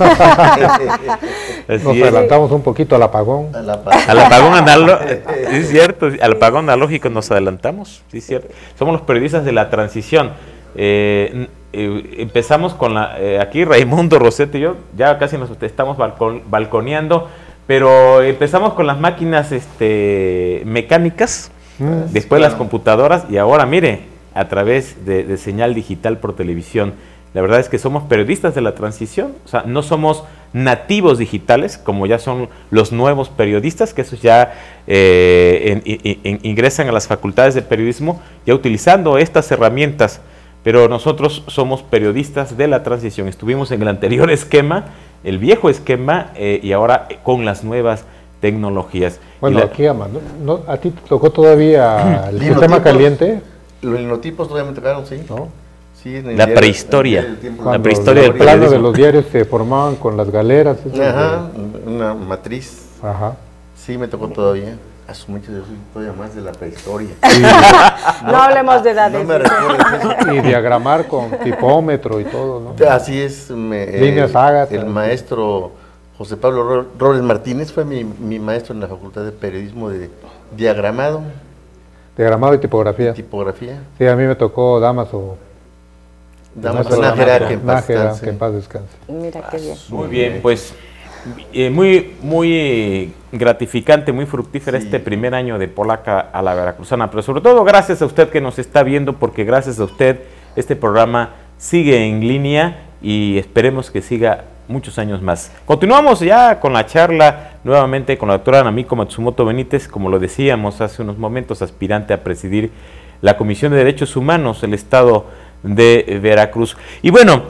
Nos adelantamos un poquito al apagón. Al apagón analógico, sí, es cierto, al apagón analógico nos adelantamos, sí, es cierto. Somos los periodistas de la transición. Empezamos con aquí Raimundo Rosete y yo, ya casi nos estamos balconeando, pero empezamos con las máquinas mecánicas, después las computadoras y ahora mire, a través de señal digital por televisión. La verdad es que somos periodistas de la transición, o sea, no somos nativos digitales, como ya son los nuevos periodistas, que esos ya ingresan a las facultades de periodismo, ya utilizando estas herramientas. Pero nosotros somos periodistas de la transición. Estuvimos en el anterior esquema, el viejo esquema, y ahora con las nuevas tecnologías. Bueno, aquí, Amado, ¿a ti te tocó todavía el sistema caliente? Los linotipos todavía me tocaron, sí. ¿No? Sí, la prehistoria. La prehistoria del periodismo. Plano de los diarios se formaban con las galeras. Ajá, una matriz. Ajá. Sí, me tocó todavía. Yo soy todavía más de la prehistoria. Sí. No hablemos de edades. No me recuerdo. Y diagramar con tipómetro y todo, ¿no? Así es. Líneas Ágata. El maestro José Pablo Robles Martínez fue mi maestro en la Facultad de Periodismo de diagramado. Diagramado y tipografía. Tipografía. Sí, a mí me tocó Damaso Nájera, que en paz descanse. Mira qué bien. Muy bien, pues muy gratificante, muy fructífera este primer año de Polaca a la Veracruzana, pero sobre todo gracias a usted que nos está viendo, porque gracias a usted este programa sigue en línea y esperemos que siga muchos años más. Continuamos ya con la charla nuevamente con la doctora Namiko Matsumoto Benítez, como lo decíamos hace unos momentos, aspirante a presidir la Comisión de Derechos Humanos del Estado de Veracruz. Y bueno,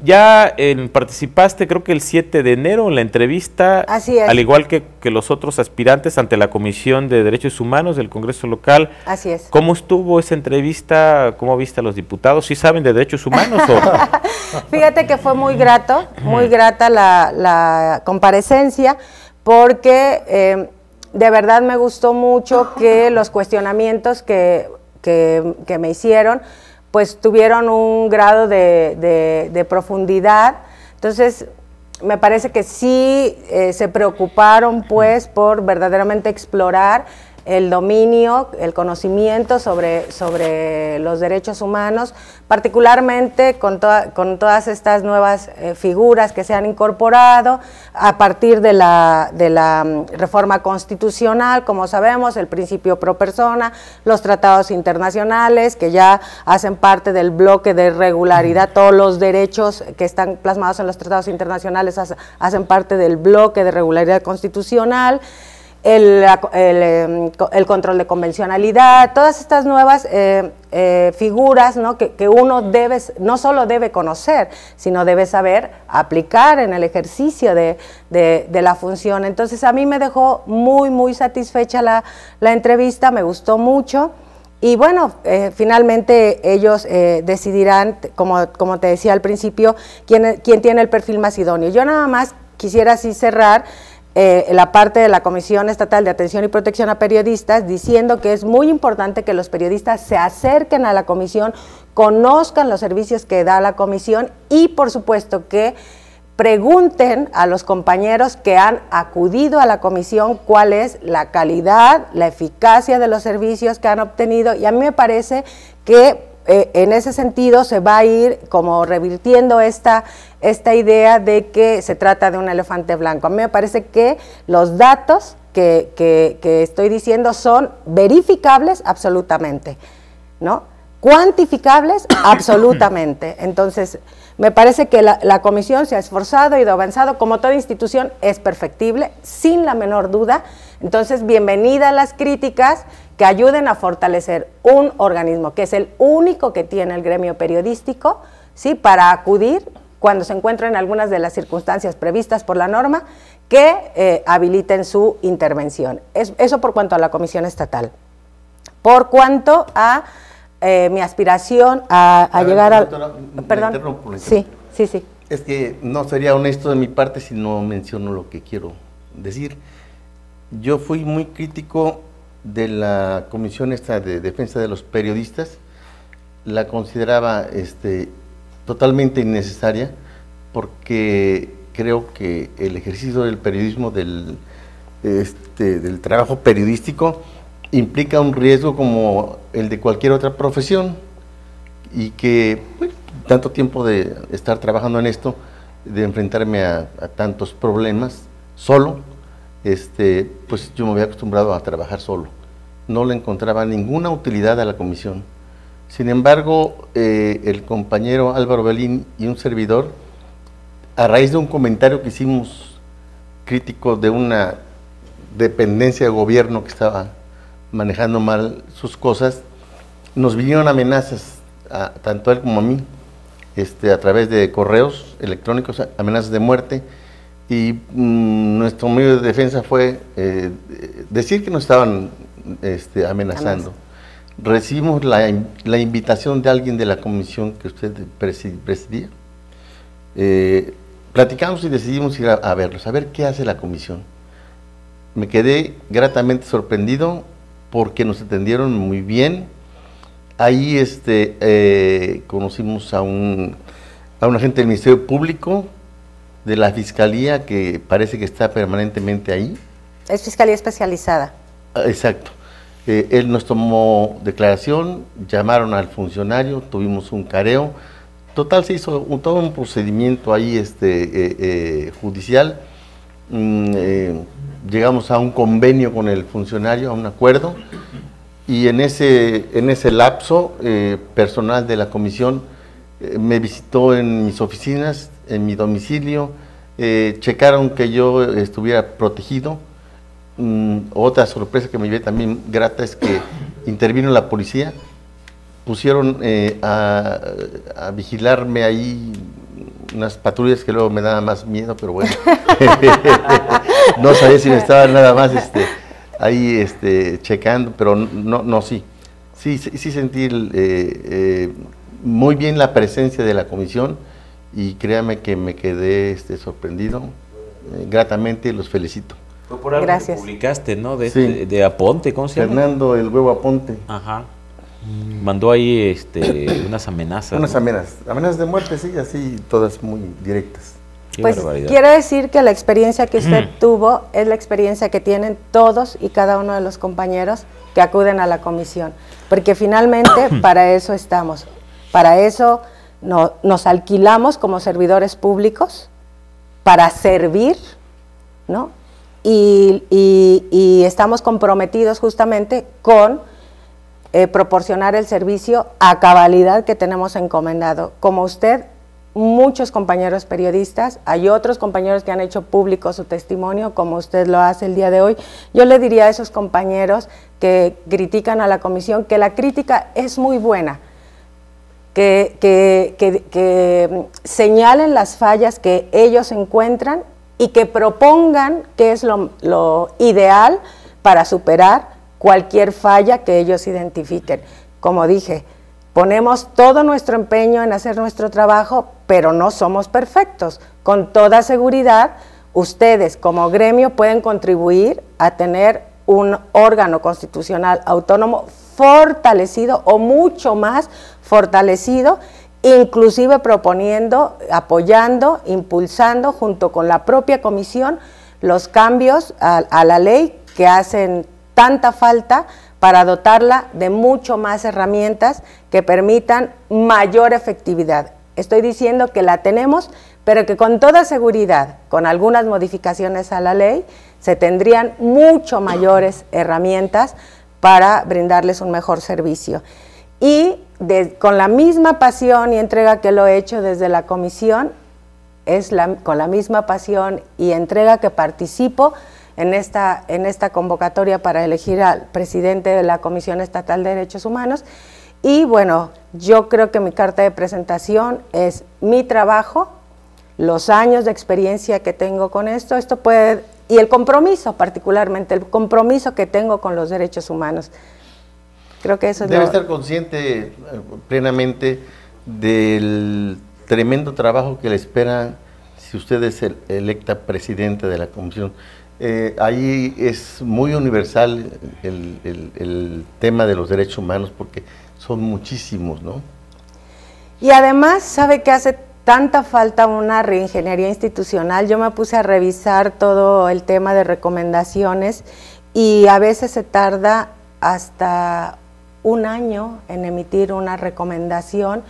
ya participaste creo que el 7 de enero en la entrevista, así es, al igual que los otros aspirantes ante la Comisión de Derechos Humanos del Congreso local. Así es. ¿Cómo estuvo esa entrevista? ¿Cómo viste a los diputados? ¿Sí saben de derechos humanos? Fíjate que fue muy grata la comparecencia, porque de verdad me gustó mucho que los cuestionamientos que me hicieron pues tuvieron un grado de profundidad. Entonces me parece que sí se preocuparon pues por verdaderamente explorar el dominio, el conocimiento sobre los derechos humanos, particularmente con todas estas nuevas figuras que se han incorporado a partir de la reforma constitucional, como sabemos, el principio pro persona, los tratados internacionales que ya hacen parte del bloque de regularidad, todos los derechos que están plasmados en los tratados internacionales hacen parte del bloque de regularidad constitucional. el control de convencionalidad, todas estas nuevas figuras, ¿no? que uno no solo debe conocer, sino debe saber aplicar en el ejercicio de la función. Entonces a mí me dejó muy, muy satisfecha la entrevista, me gustó mucho. Y bueno, finalmente ellos decidirán, como te decía al principio, quién tiene el perfil más idóneo. Yo nada más quisiera así cerrar la parte de la Comisión Estatal de Atención y Protección a Periodistas, diciendo que es muy importante que los periodistas se acerquen a la comisión, conozcan los servicios que da la comisión y por supuesto que pregunten a los compañeros que han acudido a la comisión cuál es la calidad, la eficacia de los servicios que han obtenido, y a mí me parece que en ese sentido se va a ir como revirtiendo esta idea de que se trata de un elefante blanco. A mí me parece que los datos que estoy diciendo son verificables absolutamente, ¿no? Cuantificables absolutamente. Entonces, me parece que la comisión se ha esforzado y ha avanzado, como toda institución es perfectible, sin la menor duda. Entonces, bienvenidas las críticas que ayuden a fortalecer un organismo que es el único que tiene el gremio periodístico, ¿sí? Para acudir cuando se encuentren algunas de las circunstancias previstas por la norma que habiliten su intervención. Eso por cuanto a la comisión estatal. Por cuanto a mi aspiración a llegar al... Perdón. Sí. Es que no sería honesto de mi parte si no menciono lo que quiero decir. Yo fui muy crítico de la Comisión esta de Defensa de los Periodistas, la consideraba totalmente innecesaria, porque creo que el ejercicio del periodismo, del trabajo periodístico, implica un riesgo como el de cualquier otra profesión, y que tanto tiempo de estar trabajando en esto, de enfrentarme a tantos problemas solo, pues yo me había acostumbrado a trabajar solo, no le encontraba ninguna utilidad a la comisión. Sin embargo, el compañero Álvaro Belín y un servidor, a raíz de un comentario que hicimos crítico de una dependencia de gobierno que estaba manejando mal sus cosas, nos vinieron amenazas, tanto a él como a mí, a través de correos electrónicos, amenazas de muerte, y nuestro medio de defensa fue decir que nos estaban amenazando. Recibimos la invitación de alguien de la comisión que usted presidía, platicamos y decidimos ir a verlos, a ver qué hace la comisión. Me quedé gratamente sorprendido porque nos atendieron muy bien. Ahí conocimos a un agente del Ministerio Público, de la Fiscalía, que parece que está permanentemente ahí. Es Fiscalía Especializada. Exacto. Él nos tomó declaración, llamaron al funcionario, tuvimos un careo. Total, se hizo todo un procedimiento ahí judicial. Llegamos a un convenio con el funcionario, a un acuerdo, y en ese lapso, personal de la comisión me visitó en mis oficinas, en mi domicilio, checaron que yo estuviera protegido. Otra sorpresa que me llevé también grata es que intervino la policía, pusieron a vigilarme ahí unas patrullas que luego me daban más miedo, pero bueno, no sabía si me estaban nada más ahí checando, pero no, sí sentí muy bien la presencia de la comisión, y créame que me quedé sorprendido, gratamente, los felicito. Fue por algo Gracias. que publicaste, ¿no? Sí. De Aponte, ¿cómo se llama? Fernando el Huevo Aponte. Ajá. Mandó ahí unas amenazas. Unas ¿no? amenazas de muerte, sí, así, todas muy directas. Qué Pues barbaridad. quiero decir que la experiencia que usted tuvo es la experiencia que tienen todos y cada uno de los compañeros que acuden a la comisión, porque finalmente para eso estamos, para eso nos alquilamos como servidores públicos, para servir, ¿no? Y estamos comprometidos justamente con proporcionar el servicio a cabalidad que tenemos encomendado. Como usted muchos compañeros periodistas, hay otros compañeros que han hecho público su testimonio, como usted lo hace el día de hoy. Yo le diría a esos compañeros que critican a la comisión que la crítica es muy buena, que señalen las fallas que ellos encuentran y que propongan qué es lo ideal para superar cualquier falla que ellos identifiquen. Como dije, ponemos todo nuestro empeño en hacer nuestro trabajo, pero no somos perfectos. Con toda seguridad, ustedes como gremio pueden contribuir a tener un órgano constitucional autónomo fortalecido o mucho más fortalecido, inclusive proponiendo, apoyando, impulsando junto con la propia comisión los cambios a la ley que hacen tanta falta para dotarla de mucho más herramientas que permitan mayor efectividad. Estoy diciendo que la tenemos, pero que con toda seguridad, con algunas modificaciones a la ley, se tendrían mucho mayores herramientas para brindarles un mejor servicio. Y con la misma pasión y entrega que lo he hecho desde la comisión, con la misma pasión y entrega que participo en esta convocatoria para elegir al presidente de la Comisión Estatal de Derechos Humanos. Y bueno, yo creo que mi carta de presentación es mi trabajo, los años de experiencia que tengo con esto y el compromiso, particularmente, el compromiso que tengo con los derechos humanos. Creo que eso es Debe estar consciente plenamente del tremendo trabajo que le espera si usted es electa presidenta de la comisión. Ahí es muy universal el tema de los derechos humanos porque son muchísimos, ¿no? Y además, ¿sabe que hace tanta falta una reingeniería institucional? Yo me puse a revisar todo el tema de recomendaciones y a veces se tarda hasta un año en emitir una recomendación.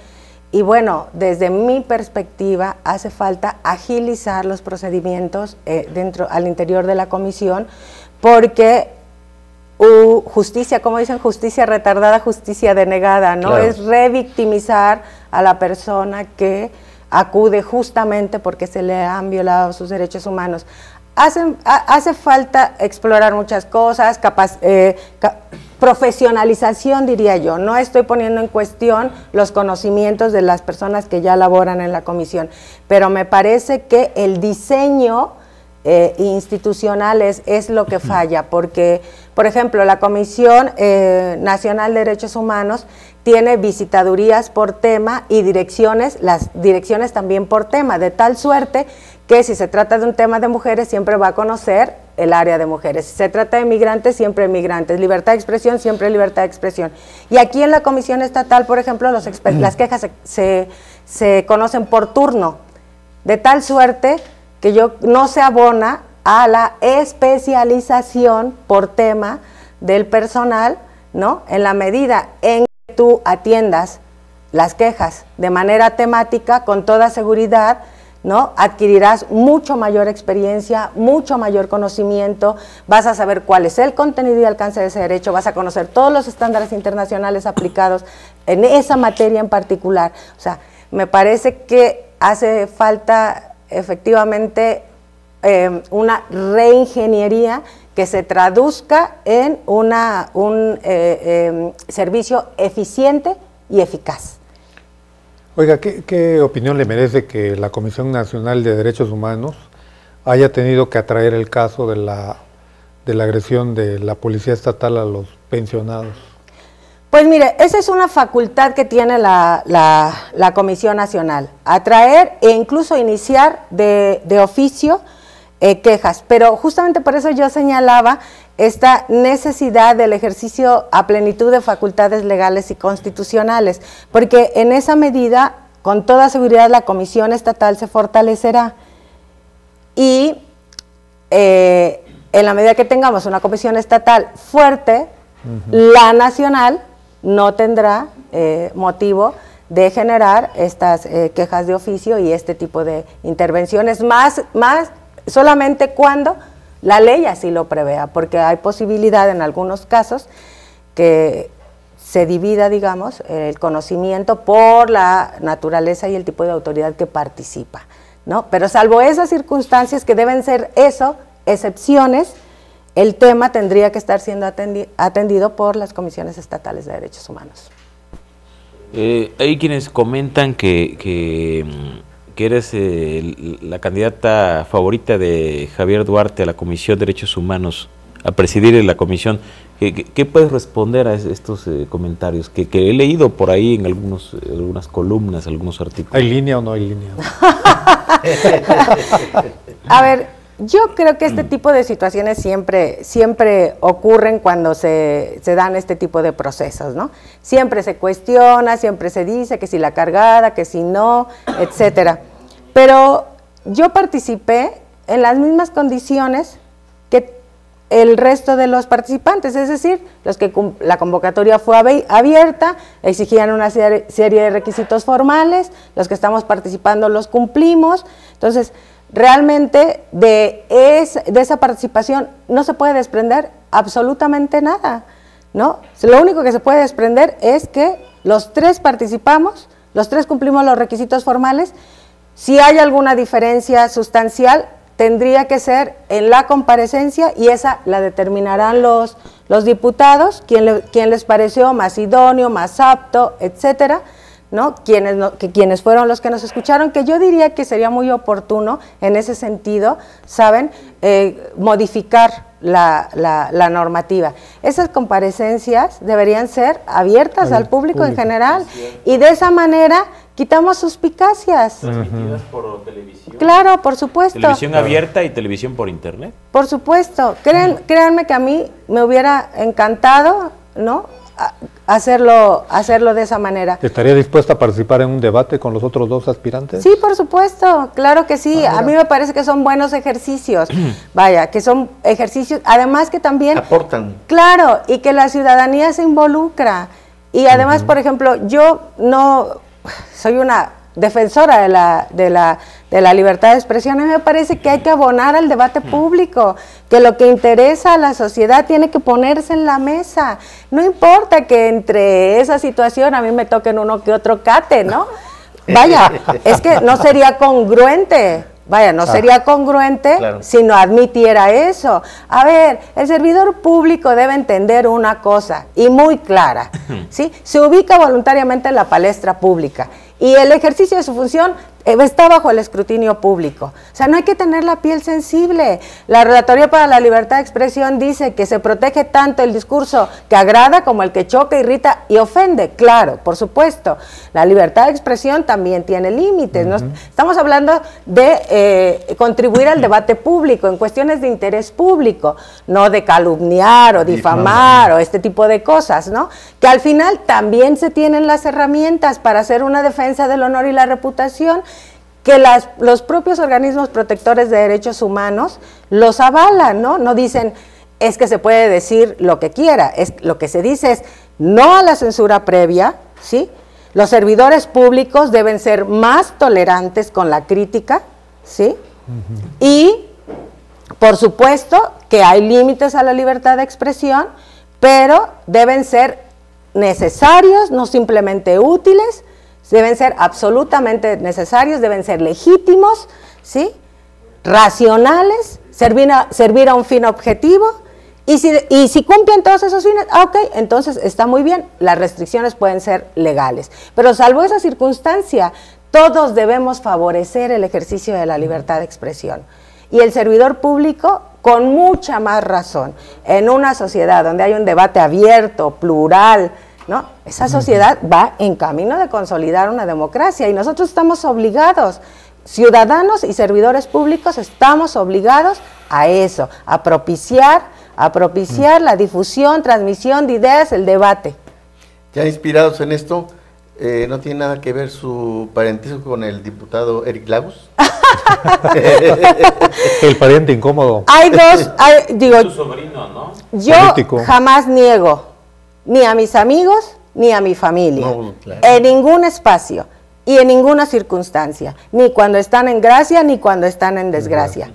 Y bueno, desde mi perspectiva hace falta agilizar los procedimientos al interior de la comisión, porque justicia, como dicen, justicia retardada, justicia denegada, ¿no? Claro. Es revictimizar a la persona que acude justamente porque se le han violado sus derechos humanos. Hace falta explorar muchas cosas, profesionalización, diría yo. No estoy poniendo en cuestión los conocimientos de las personas que ya laboran en la comisión, pero me parece que el diseño institucional es lo que falla, porque, por ejemplo, la Comisión Nacional de Derechos Humanos tiene visitadurías por tema y las direcciones también por tema, de tal suerte que si se trata de un tema de mujeres siempre va a conocer el área de mujeres, si se trata de migrantes siempre migrantes, libertad de expresión siempre libertad de expresión. Y aquí en la Comisión Estatal, por ejemplo, las quejas se conocen por turno, de tal suerte que no se abona a la especialización por tema del personal, ¿no? En la medida en que tú atiendas las quejas de manera temática, con toda seguridad, ¿no? Adquirirás mucho mayor experiencia, mucho mayor conocimiento, vas a saber cuál es el contenido y alcance de ese derecho, vas a conocer todos los estándares internacionales aplicados en esa materia en particular. O sea, me parece que hace falta efectivamente una reingeniería que se traduzca en un servicio eficiente y eficaz. Oiga, ¿qué opinión le merece que la Comisión Nacional de Derechos Humanos haya tenido que atraer el caso de la agresión de la Policía Estatal a los pensionados? Pues mire, esa es una facultad que tiene la Comisión Nacional, atraer e incluso iniciar de oficio quejas, pero justamente por eso yo señalaba esta necesidad del ejercicio a plenitud de facultades legales y constitucionales, porque en esa medida, con toda seguridad, la Comisión Estatal se fortalecerá y en la medida que tengamos una Comisión Estatal fuerte, la nacional no tendrá motivo de generar estas quejas de oficio y este tipo de intervenciones, más solamente cuando la ley así lo prevea, porque hay posibilidad en algunos casos que se divida, digamos, el conocimiento por la naturaleza y el tipo de autoridad que participa, ¿no? Pero salvo esas circunstancias que deben ser excepciones, el tema tendría que estar siendo atendido por las comisiones estatales de derechos humanos. Hay quienes comentan que eres la candidata favorita de Javier Duarte a la Comisión de Derechos Humanos, a presidir la comisión. ¿Qué puedes responder a estos comentarios que he leído por ahí en algunas columnas, algunos artículos? ¿Hay línea o no hay línea? A ver, yo creo que este tipo de situaciones siempre ocurren cuando se dan este tipo de procesos, ¿no? Siempre se cuestiona, siempre se dice que si la cargada, que si no, etcétera. Pero yo participé en las mismas condiciones que el resto de los participantes, es decir, los que la convocatoria fue abierta, exigían una serie de requisitos formales, los que estamos participando los cumplimos. Entonces, realmente de esa participación no se puede desprender absolutamente nada, ¿no? Lo único que se puede desprender es que los tres participamos, los tres cumplimos los requisitos formales. Si hay alguna diferencia sustancial, tendría que ser en la comparecencia y esa la determinarán los diputados, quién les pareció más idóneo, más apto, etcétera, ¿no? Quienes fueron los que nos escucharon, que yo diría que sería muy oportuno en ese sentido, ¿saben? Modificar la normativa. Esas comparecencias deberían ser abiertas al público en general y de esa manera quitamos suspicacias. ¿Transmitidas por televisión? Claro, por supuesto. ¿Televisión abierta y televisión por internet? Por supuesto. Créanme que a mí me hubiera encantado, ¿no?, hacerlo de esa manera. ¿Estaría dispuesta a participar en un debate con los otros dos aspirantes? Sí, por supuesto, claro que sí. A mí me parece que son buenos ejercicios. Vaya, que son ejercicios, además que también aportan. Claro, y que la ciudadanía se involucra. Y además, por ejemplo, yo no soy una defensora de la libertad de expresión. A mí me parece que hay que abonar al debate público, que lo que interesa a la sociedad tiene que ponerse en la mesa. No importa que entre esa situación a mí me toquen uno que otro cate, ¿no? Vaya, es que no sería congruente. Vaya, no sería congruente si no admitiera eso. A ver, el servidor público debe entender una cosa, y muy clara, ¿sí? Se ubica voluntariamente en la palestra pública, y el ejercicio de su función está bajo el escrutinio público. O sea, no hay que tener la piel sensible. La Relatoría para la Libertad de Expresión dice que se protege tanto el discurso que agrada como el que choca, irrita y ofende. Claro, por supuesto. La libertad de expresión también tiene límites. ¿No? Estamos hablando de contribuir al debate público en cuestiones de interés público, no de calumniar o difamar o este tipo de cosas, ¿no? Que al final también se tienen las herramientas para hacer una defensa del honor y la reputación, que los propios organismos protectores de derechos humanos los avalan, ¿no? No dicen, es que se puede decir lo que quiera, lo que se dice es no a la censura previa, ¿sí? Los servidores públicos deben ser más tolerantes con la crítica, ¿sí? Y, por supuesto, que hay límites a la libertad de expresión, pero deben ser necesarios, no simplemente útiles. Deben ser absolutamente necesarios, deben ser legítimos, ¿sí? Racionales, servir a un fin objetivo, y si cumplen todos esos fines, ok, entonces está muy bien, las restricciones pueden ser legales. Pero salvo esa circunstancia, todos debemos favorecer el ejercicio de la libertad de expresión. Y el servidor público, con mucha más razón, en una sociedad donde hay un debate abierto, plural, ¿no? Esa sociedad va en camino de consolidar una democracia y nosotros estamos obligados, ciudadanos y servidores públicos, estamos obligados a eso, a propiciar la difusión, transmisión de ideas, el debate. Ya inspirados en esto, ¿no tiene nada que ver su parentesco con el diputado Eric Lagos? El pariente incómodo. Hay dos, digo, su sobrino, ¿no? Yo político. Jamás niego ni a mis amigos, ni a mi familia, en ningún espacio y en ninguna circunstancia, ni cuando están en gracia, ni cuando están en desgracia.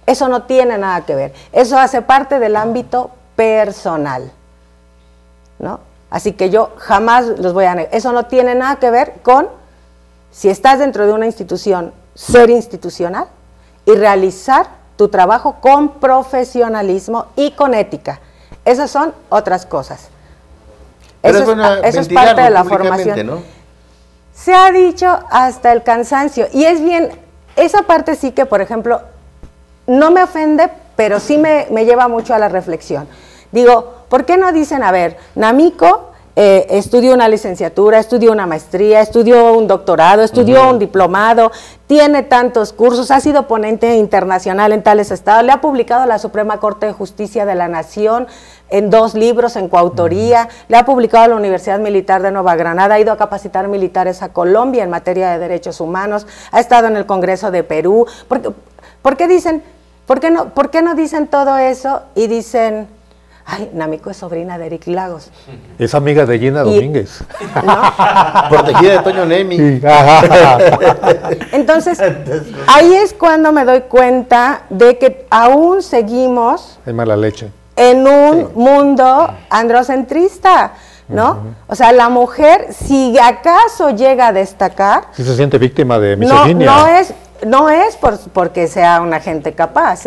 Eso no tiene nada que ver, eso hace parte del ámbito personal, ¿no? Así que yo jamás los voy a negar. Eso no tiene nada que ver con si estás dentro de una institución, ser institucional y realizar tu trabajo con profesionalismo y con ética. Esas son otras cosas. Eso es parte de la formación, ¿no? Se ha dicho hasta el cansancio, y es bien, esa parte sí que, por ejemplo, no me ofende, pero sí me lleva mucho a la reflexión. Digo, ¿por qué no dicen, a ver, Namico estudió una licenciatura, estudió una maestría, estudió un doctorado, estudió un diplomado, tiene tantos cursos, ha sido ponente internacional en tales estados, le ha publicado a la Suprema Corte de Justicia de la Nación en 2 libros en coautoría, le ha publicado a la Universidad Militar de Nueva Granada, ha ido a capacitar militares a Colombia en materia de derechos humanos, ha estado en el Congreso de Perú? ¿Por qué no dicen todo eso y dicen, ay, Namico es sobrina de Eric Lagos? Es amiga de Gina Domínguez. ¿No? Protegida de Toño Nemi. Sí. Entonces, ahí es cuando me doy cuenta de que aún seguimos Hay mala leche. en un mundo androcentrista, ¿no? O sea, la mujer, si acaso llega a destacar, Sí se siente víctima de misoginia. no es porque sea una gente capaz,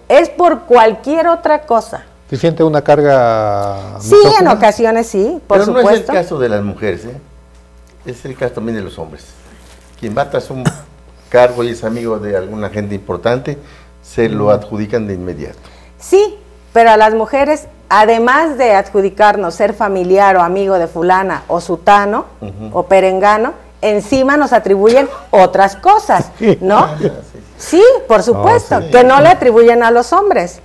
es por cualquier otra cosa. ¿Sí siente una carga Sí, misógina? en ocasiones sí, por Pero supuesto. no es el caso de las mujeres, es el caso también de los hombres. Quien va tras un cargo y es amigo de alguna gente importante, se lo adjudican de inmediato. Sí, pero a las mujeres, además de adjudicarnos ser familiar o amigo de fulana o sutano o perengano, encima nos atribuyen otras cosas, ¿no? Sí, por supuesto, que no le atribuyen a los hombres.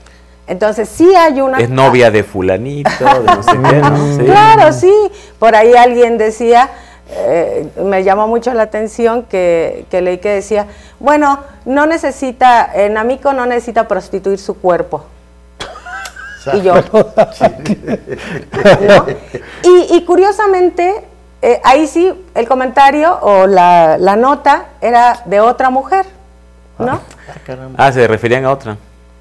Entonces sí hay una... Es novia de fulanito, de no sé qué, ¿no? Sí. Claro, sí. Por ahí alguien decía, me llamó mucho la atención que leí que decía, bueno, no necesita, Namico no necesita prostituir su cuerpo. Y yo, ¿no? Y curiosamente, ahí sí, el comentario o la nota era de otra mujer, ¿no? Se referían a otra.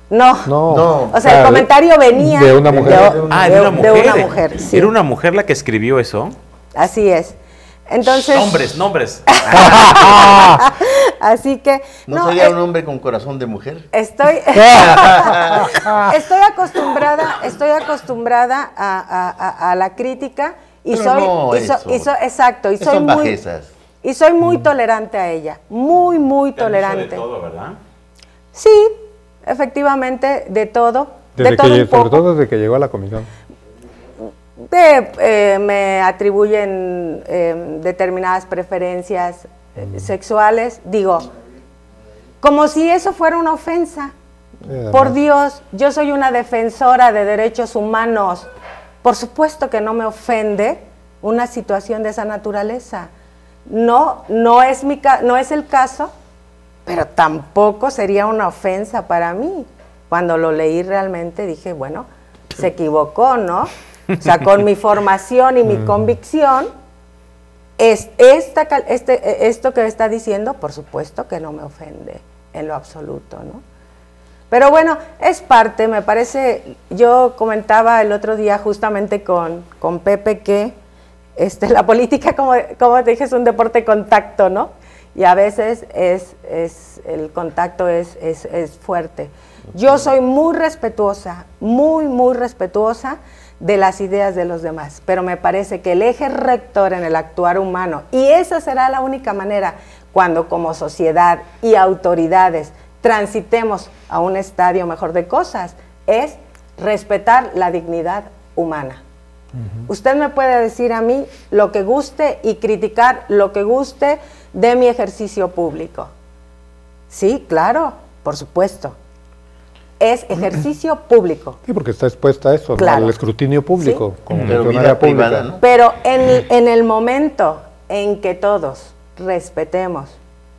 No. O sea, el comentario venía de una mujer. De una mujer. De una mujer, sí. ¿Era una mujer la que escribió eso? Así es. Entonces... Nombres. Así que... ¿No sería un hombre con corazón de mujer? Estoy acostumbrada a la crítica y exacto, y soy muy bajezas. Y soy muy tolerante a ella, muy tolerante. De todo, ¿verdad? Sí, efectivamente, de todo. Sobre todo desde que llegó a la comisión. Me atribuyen determinadas preferencias sexuales, digo, como si eso fuera una ofensa. Por Dios, yo soy una defensora de derechos humanos. Por supuesto que no me ofende una situación de esa naturaleza. No es el caso, pero tampoco sería una ofensa para mí. Cuando lo leí realmente dije, bueno, se equivocó, ¿no? O sea, con mi formación y mi convicción, esto que está diciendo, por supuesto que no me ofende en lo absoluto, ¿no? Pero bueno, es parte, me parece, yo comentaba el otro día justamente con Pepe que la política, como te dije, es un deporte de contacto, ¿no? Y a veces el contacto es fuerte. Yo soy muy respetuosa, muy respetuosa de las ideas de los demás, pero me parece que el eje rector en el actuar humano, y esa será la única manera cuando como sociedad y autoridades transitemos a un estadio mejor de cosas, es respetar la dignidad humana. Usted me puede decir a mí lo que guste y criticar lo que guste de mi ejercicio público. Sí, claro, por supuesto. Es ejercicio público. Sí, porque está expuesta a eso, claro, ¿no? Al escrutinio público, ¿sí? Como pero funcionaria pública. Privada, ¿no? Pero en el momento en que todos respetemos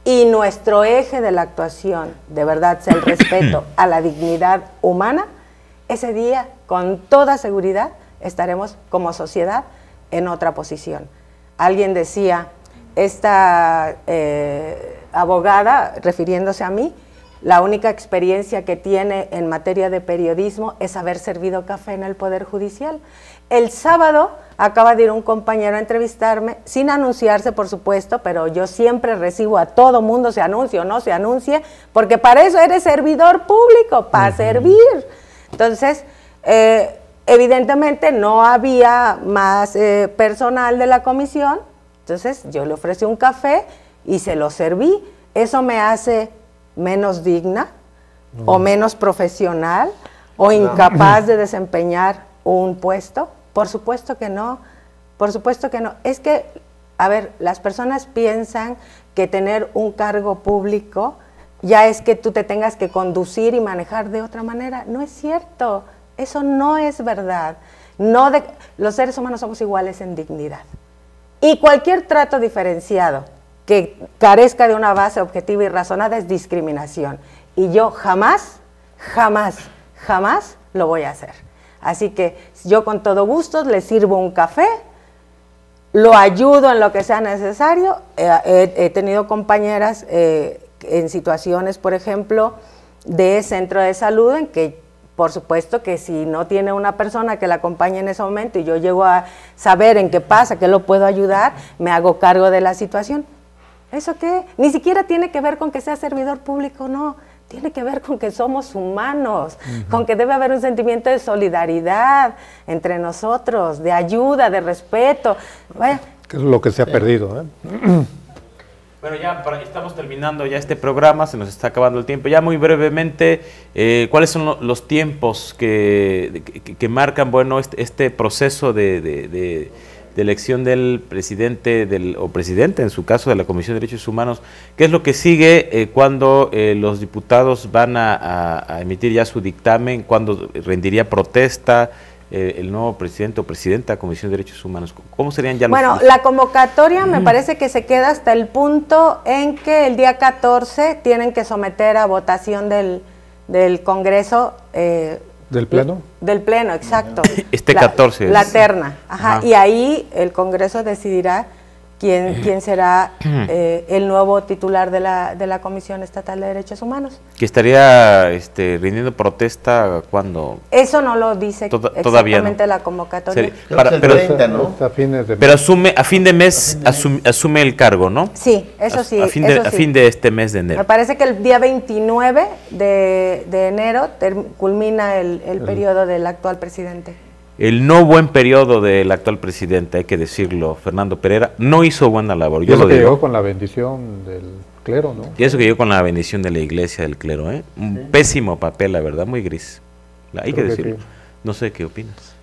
y nuestro eje de la actuación de verdad sea el respeto a la dignidad humana, ese día, con toda seguridad, estaremos como sociedad en otra posición. Alguien decía, esta abogada, refiriéndose a mí, la única experiencia que tiene en materia de periodismo es haber servido café en el Poder Judicial. El sábado acaba de ir un compañero a entrevistarme, sin anunciarse, por supuesto, pero yo siempre recibo a todo mundo, se anuncie o no se anuncie, porque para eso eres servidor público, para servir. Entonces, evidentemente no había más personal de la comisión, entonces yo le ofrecí un café y se lo serví. ¿Eso me hace menos digna o menos profesional o incapaz de desempeñar un puesto? Por supuesto que no, por supuesto que no. Es que, a ver, las personas piensan que tener un cargo público ya es que tú te tengas que conducir y manejar de otra manera. No es cierto, eso no es verdad. Los seres humanos somos iguales en dignidad. Y cualquier trato diferenciado que carezca de una base objetiva y razonada es discriminación. Y yo jamás, jamás, jamás lo voy a hacer. Así que yo con todo gusto le sirvo un café, lo ayudo en lo que sea necesario. He tenido compañeras en situaciones, por ejemplo, de centro de salud, en que por supuesto que si no tiene una persona que la acompañe en ese momento y yo llego a saber en qué pasa, que lo puedo ayudar, me hago cargo de la situación. ¿Eso qué? Ni siquiera tiene que ver con que sea servidor público, no. Tiene que ver con que somos humanos, con que debe haber un sentimiento de solidaridad entre nosotros, de ayuda, de respeto. Vaya. Que es lo que se ha perdido, ¿eh? Bueno, ya estamos terminando ya este programa, se nos está acabando el tiempo. Ya muy brevemente, ¿cuáles son los tiempos que marcan, bueno, este proceso de elección del presidente o presidenta, en su caso, de la Comisión de Derechos Humanos? ¿Qué es lo que sigue cuando los diputados van a emitir ya su dictamen? ¿Cuándo rendiría protesta el nuevo presidente o presidenta de la Comisión de Derechos Humanos? ¿Cómo serían ya los... Bueno, la convocatoria me parece que se queda hasta el punto en que el día 14 tienen que someter a votación del Congreso. ¿Del Pleno? Del Pleno, exacto. 14. La terna. Ajá. Y ahí el Congreso decidirá quién será el nuevo titular de la Comisión Estatal de Derechos Humanos. ¿Que estaría rindiendo protesta cuándo? Eso no lo dice exactamente no. La convocatoria. Pero asume, a fin de mes asume el cargo, ¿no? Sí, eso sí. A fin de este mes de enero. Me parece que el día 29 de enero culmina el periodo del actual presidente. El no buen periodo del actual presidente, hay que decirlo, Fernando Pereira, no hizo buena labor. Y eso que llegó con la bendición del clero, ¿no? Y eso que llegó con la bendición de la iglesia, del clero, ¿eh? Un pésimo papel, la verdad, muy gris. Hay que decirlo. No sé qué opinas.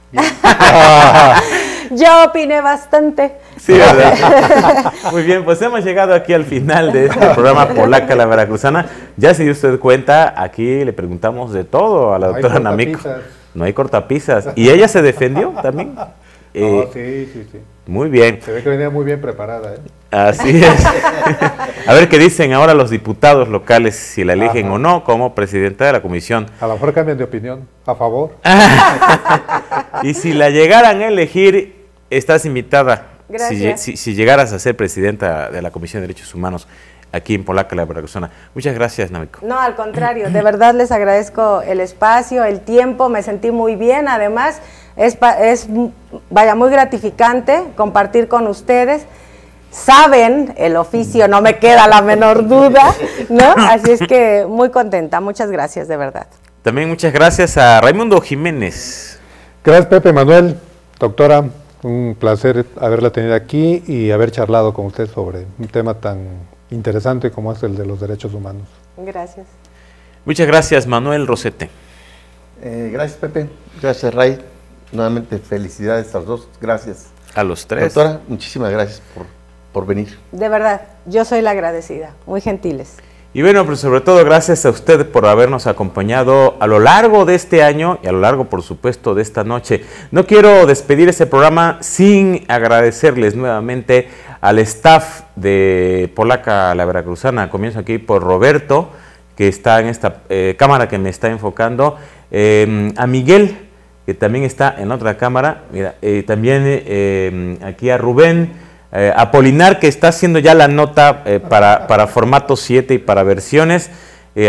Yo opiné bastante. Sí, ¿verdad? Muy bien, pues hemos llegado aquí al final de este programa Polaca la Veracruzana. Ya se dio usted cuenta, aquí le preguntamos de todo a la doctora Namico. No hay cortapisas. ¿Y ella se defendió también? Sí. Muy bien. Se ve que venía muy bien preparada, ¿eh? Así es. A ver qué dicen ahora los diputados locales, si la eligen o no como presidenta de la comisión. A lo mejor cambian de opinión, a favor. Y si la llegaran a elegir, estás invitada. Gracias. Si llegaras a ser presidenta de la Comisión de Derechos Humanos aquí en Polaca la Veracruzana. Muchas gracias, Namico. No, al contrario, de verdad les agradezco el espacio, el tiempo, me sentí muy bien, además es muy gratificante compartir con ustedes. Saben el oficio, no me queda la menor duda, ¿no? Así es que muy contenta, muchas gracias, de verdad. También muchas gracias a Raimundo Jiménez. Gracias, Pepe Manuel, doctora, un placer haberla tenido aquí y haber charlado con usted sobre un tema tan interesante como es el de los derechos humanos. Gracias. Muchas gracias, Manuel Rosete. Gracias, Pepe. Gracias, Ray. Nuevamente, felicidades a los dos. Gracias. A los tres. Doctora, muchísimas gracias por venir. De verdad, yo soy la agradecida. Muy gentiles. Y bueno, pues sobre todo gracias a usted por habernos acompañado a lo largo de este año y a lo largo, por supuesto, de esta noche. No quiero despedir este programa sin agradecerles nuevamente al staff de Polaca la Veracruzana. Comienzo aquí por Roberto, que está en esta cámara que me está enfocando, a Miguel, que también está en otra cámara, mira, también aquí a Rubén, a Polinar, que está haciendo ya la nota para formato 7 y para versiones,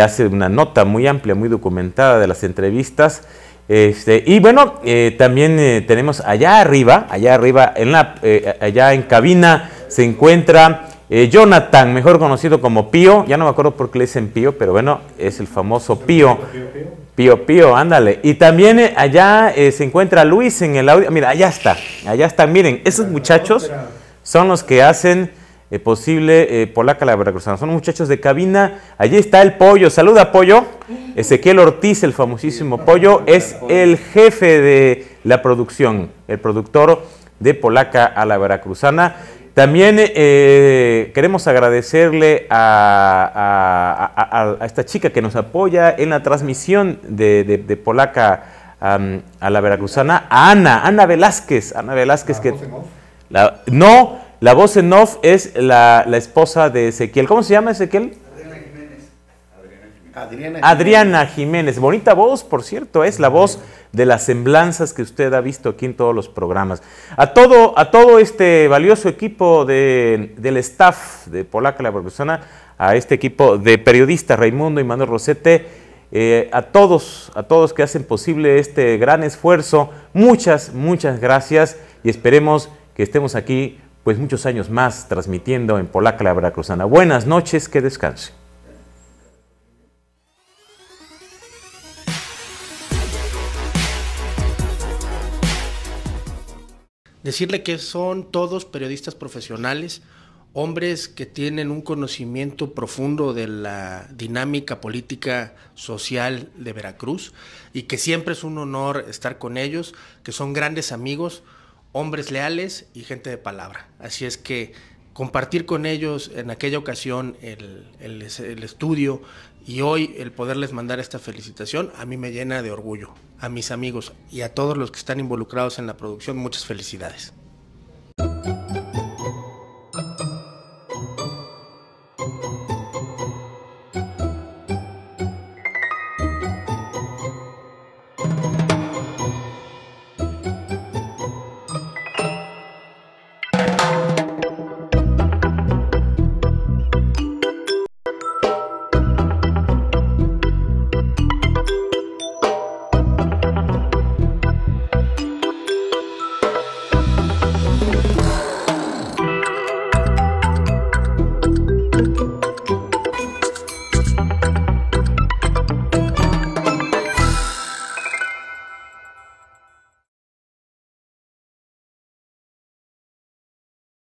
hace una nota muy amplia, muy documentada de las entrevistas. Y bueno, también tenemos allá arriba, allá en cabina se encuentra Jonathan, mejor conocido como Pío. Ya no me acuerdo por qué le dicen Pío, pero bueno, es el famoso Pío. Pío, ándale. Y también allá se encuentra Luis en el audio. Mira, allá está. Miren, esos muchachos son los que hacen posible Polaca la Veracruzana. Son muchachos de cabina. Allí está el Pollo. Saluda, Pollo. Ezequiel Ortiz, el famosísimo Pollo, es el jefe de la producción, el productor de Polaca a la Veracruzana. También queremos agradecerle a esta chica que nos apoya en la transmisión de Polaca a la Veracruzana, a Ana Velázquez. Ana Velázquez, que la voz en off es la esposa de Ezequiel. ¿Cómo se llama, Ezequiel? Adriana Jiménez. Bonita voz, por cierto, es la voz de las semblanzas que usted ha visto aquí en todos los programas. A todo este valioso equipo del staff de Polaca la Veracruzana, a este equipo de periodistas, Raimundo y Manuel Rosete, a todos que hacen posible este gran esfuerzo, muchas gracias, y esperemos que estemos aquí pues muchos años más transmitiendo en Polaca la Veracruzana. Buenas noches, que descanse. Decirle que son todos periodistas profesionales, hombres que tienen un conocimiento profundo de la dinámica política social de Veracruz y que siempre es un honor estar con ellos, que son grandes amigos, hombres leales y gente de palabra. Así es que compartir con ellos en aquella ocasión el estudio y hoy el poderles mandar esta felicitación a mí me llena de orgullo. A mis amigos y a todos los que están involucrados en la producción, muchas felicidades.